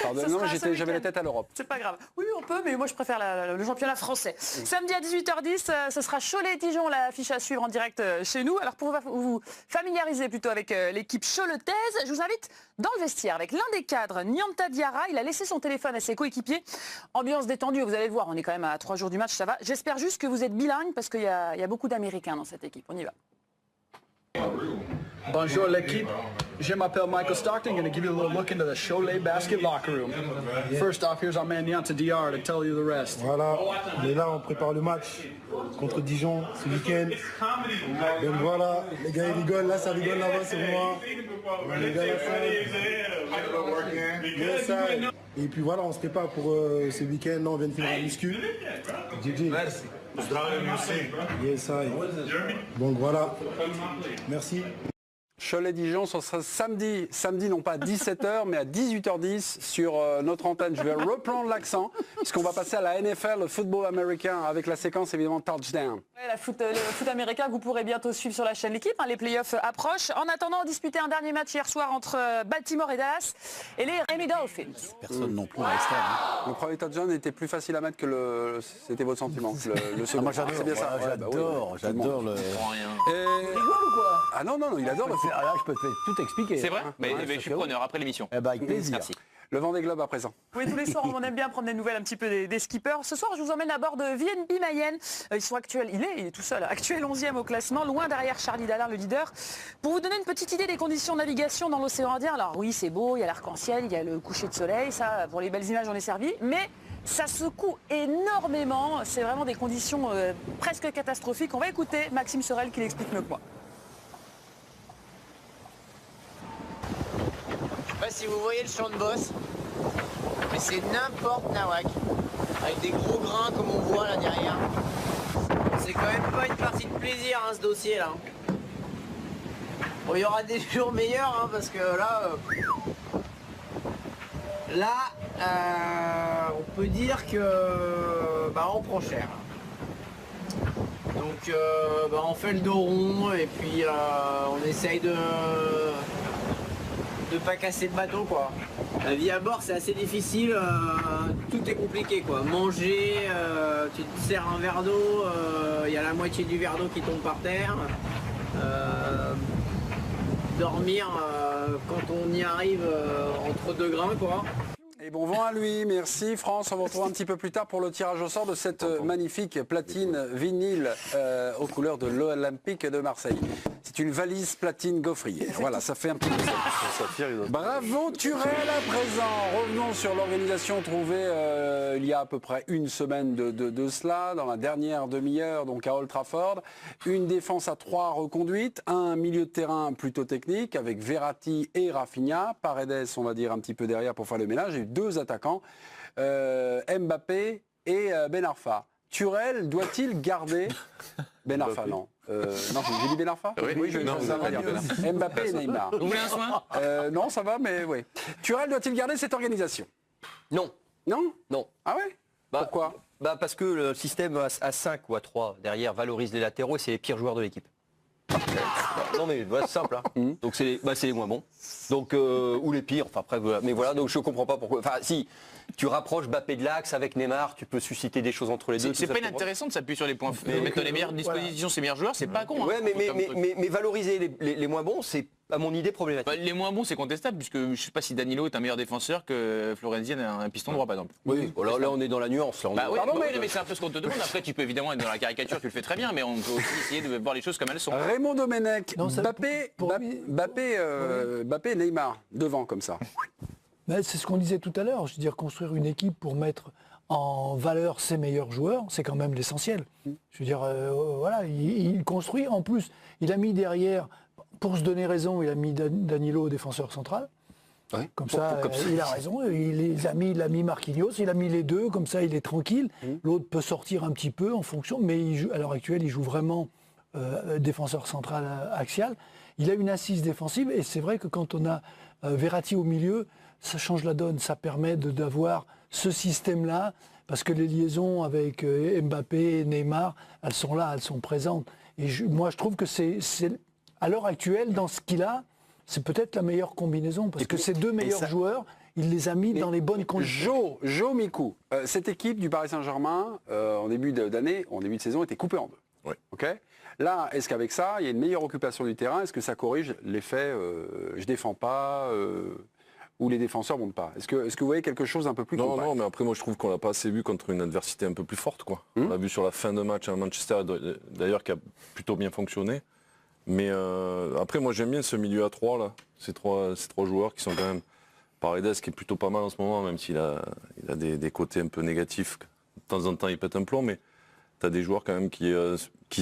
Pardonnez-moi, j'avais la tête à l'Europe. C'est pas grave. Oui, on peut, mais moi je préfère le championnat français. Samedi à 18h10, ce sera Cholet-Dijon, l'affiche à suivre en direct chez nous. Alors pour vous familiariser plutôt avec l'équipe choletaise, je vous invite dans le vestiaire avec l'un des cadres, Nyanta Diarra. Il a laissé son téléphone à ses coéquipiers. Ambiance détendue, vous allez le voir, on est quand même à 3 jours du match, ça va. J'espère juste que vous êtes bilingue parce qu'il y a beaucoup d'Américains dans cette équipe. On y va. Bonjour l'équipe, je m'appelle Michael Stockton. I'm going to give you a little look into the Cholet basket locker room. First off, here's our man Nyanta Diarra to tell you the rest. Voilà, on est là, on prépare le match contre Dijon ce week-end. Donc voilà, les gars ils rigolent, là ça rigole là-bas sur moi. Les gars là, ça. Et puis voilà, on se prépare pour ce week-end, là on vient de finir la muscu. GG. Merci. Yes, I. Donc voilà, merci. Cholet-Dijon, ce sera samedi non pas à 17h mais à 18h10 sur notre antenne. Je vais reprendre l'accent puisqu'on va passer à la NFL, le football américain, avec la séquence évidemment touchdown. Ouais, le foot américain que vous pourrez bientôt suivre sur la chaîne L'équipe, hein, les playoffs approchent. En attendant, on disputait un dernier match hier soir entre Baltimore et Dallas et les Miami Dolphins. Personne non plus à l'extrême. Le premier touchdown était plus facile à mettre que le... C'était votre sentiment, le second. Moi j'adore, c'est bien ça. j'adore le... Tu rigoles ou quoi? Ah non, il adore le foot. Là, je peux tout expliquer. C'est vrai? Mais je suis preneur après l'émission. Eh ben, avec plaisir. Merci. Le Vendée Globe à présent. Oui, tous les soirs, on aime bien prendre des nouvelles un petit peu des skippers. Ce soir, je vous emmène à bord de VNB Mayenne. Ils sont actuels, il est tout seul, actuel 11e au classement, loin derrière Charlie Dallin, le leader. Pour vous donner une petite idée des conditions de navigation dans l'océan Indien, alors oui, c'est beau, il y a l'arc-en-ciel, il y a le coucher de soleil, ça, pour les belles images, on est servi, mais ça secoue énormément. C'est vraiment des conditions presque catastrophiques. On va écouter Maxime Sorel qui l'explique mieux que moi. Je sais pas si vous voyez le champ de bosse, mais c'est n'importe nawak, avec des gros grains comme on voit là derrière. C'est quand même pas une partie de plaisir hein, ce dossier là. Bon, il y aura des jours meilleurs hein, parce que là, on peut dire que on prend cher. Donc on fait le dos rond et puis on essaye de pas casser le bateau quoi. La vie à bord c'est assez difficile, tout est compliqué quoi. Manger, tu te sers un verre d'eau, il y a la moitié du verre d'eau qui tombe par terre. Dormir quand on y arrive entre deux grains quoi. Et bon vent à lui, merci France, on vous retrouve un petit peu plus tard pour le tirage au sort de cette magnifique platine vinyle aux couleurs de l'Olympique de Marseille. C'est une valise platine gaufrière, voilà, ça fait un petit peu ça. Bravo Turel à présent. Revenons sur l'organisation trouvée il y a à peu près une semaine de cela, dans la dernière demi-heure, donc à Old Trafford. Une défense à 3 reconduites, un milieu de terrain plutôt technique avec Verratti et Rafinha, Paredes on va dire un petit peu derrière pour faire le ménage, et 2 attaquants, Mbappé et Ben Arfa. Turel doit-il garder Ben Arfa? Non. Non, j'ai dit Ben Arfa? Oui, je vais dire Ben Arfa. Mbappé et Neymar. Vous voulez un soin? Non, ça va, mais oui. Turel doit-il garder cette organisation? Non. Non? Non. Ah ouais? Pourquoi? Parce que le système à 5 ou à 3 derrière valorise les latéraux et c'est les pires joueurs de l'équipe. Non mais voilà, c'est simple. Hein. Donc c'est les moins bons. Donc ou les pires. Enfin après voilà. Mais voilà, donc je comprends pas pourquoi. Enfin si tu rapproches Mbappé de l'axe avec Neymar, tu peux susciter des choses entre les deux. C'est pas inintéressant de s'appuyer sur les points, mettre dans les meilleures dispositions ses meilleurs joueurs, c'est pas con. Ouais, hein, mais valoriser les moins bons, c'est à mon idée problématique. Bah, les moins bons, c'est contestable, puisque je sais pas si Danilo est un meilleur défenseur que Florenzi a un piston droit, par exemple. Oui, là on est dans la nuance. Là, bah, oui, mais c'est un peu ce qu'on te demande. Après, tu peux évidemment être dans la caricature, tu le fais très bien, mais on peut aussi essayer de voir les choses comme elles sont. Raymond Domenech, Mbappé, Neymar, devant comme ça. C'est ce qu'on disait tout à l'heure, je veux dire, construire une équipe pour mettre en valeur ses meilleurs joueurs, c'est quand même l'essentiel. Je veux dire, voilà, il construit, en plus, il a mis derrière, pour se donner raison, il a mis Danilo défenseur central. Ouais, comme ça, il a raison, il a mis Marquinhos, il a mis les deux, comme ça il est tranquille. L'autre peut sortir un petit peu en fonction, mais à l'heure actuelle, il joue vraiment défenseur central axial. Il a une assise défensive, et c'est vrai que quand on a Verratti au milieu, ça change la donne, ça permet d'avoir ce système-là, parce que les liaisons avec Mbappé et Neymar, elles sont là, elles sont présentes. Et moi, je trouve que c'est à l'heure actuelle, dans ce qu'il a, c'est peut-être la meilleure combinaison, parce que ces deux meilleurs joueurs, il les a mis dans les bonnes conditions. Joe Mikou, cette équipe du Paris Saint-Germain, en début d'année, en début de saison, était coupée en deux. Oui. Okay, là, est-ce qu'avec ça, il y a une meilleure occupation du terrain? Est-ce que ça corrige l'effet je défends pas où les défenseurs ne montent pas? Est-ce que vous voyez quelque chose d'un peu plus compact? Non, mais après moi je trouve qu'on l'a pas assez vu contre une adversité un peu plus forte, quoi. On l'a vu sur la fin de match à Manchester, d'ailleurs, qui a plutôt bien fonctionné. Mais après moi j'aime bien ce milieu à 3 là, ces trois joueurs qui sont quand même... Paredes qui est plutôt pas mal en ce moment, même s'il a des côtés un peu négatifs. De temps en temps il pète un plomb, mais tu as des joueurs quand même qui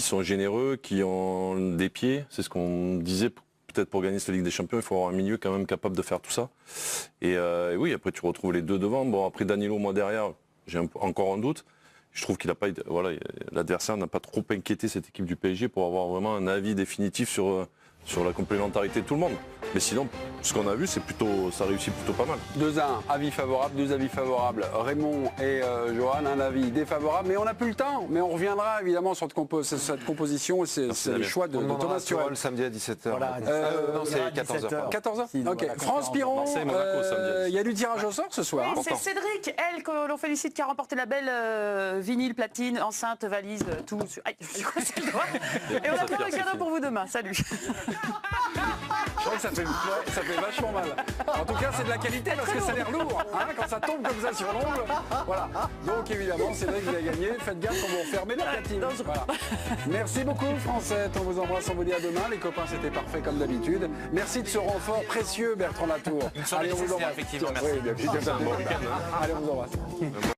sont généreux, qui ont des pieds. C'est ce qu'on disait, peut-être pour gagner cette Ligue des Champions, il faut avoir un milieu quand même capable de faire tout ça. Et oui, après tu retrouves les deux devant. Bon, après Danilo, moi derrière, j'ai encore un doute. Je trouve qu'il n'a pas, voilà, l'adversaire n'a pas trop inquiété cette équipe du PSG pour avoir vraiment un avis définitif sur la complémentarité de tout le monde. Mais sinon, ce qu'on a vu, ça réussit plutôt pas mal. 2-1, avis favorable, 2 avis favorables. Raymond et Johan, un avis défavorable. Mais on n'a plus le temps. Mais on reviendra évidemment sur cette composition. C'est le choix de Thomas Tuchel. Samedi à 17h. Voilà, non, c'est 14h. 14h. Ok. France Piron, il y a du tirage au sort ce soir. Oui, c'est Cédric, elle, que l'on félicite, qui a remporté la belle vinyle, platine, enceinte, valise, tout. Aïe, du coup, c'est le droit. Et on a plein de cadeaux pour vous demain. Salut. Je crois que ça fait vachement mal. En tout cas, c'est de la qualité parce que ça a l'air lourd. Hein, quand ça tombe comme ça sur l'ongle. Voilà. Donc évidemment, c'est vrai que vous avez gagné. Faites gaffe quand vous refermez la platine. Voilà. Merci beaucoup, Français. On vous embrasse, on vous dit à demain. Les copains, c'était parfait comme d'habitude. Merci de ce renfort précieux, Bertrand Latour. Allez, on vous embrasse. Effectivement, merci. Oui, bien, allez, on vous embrasse.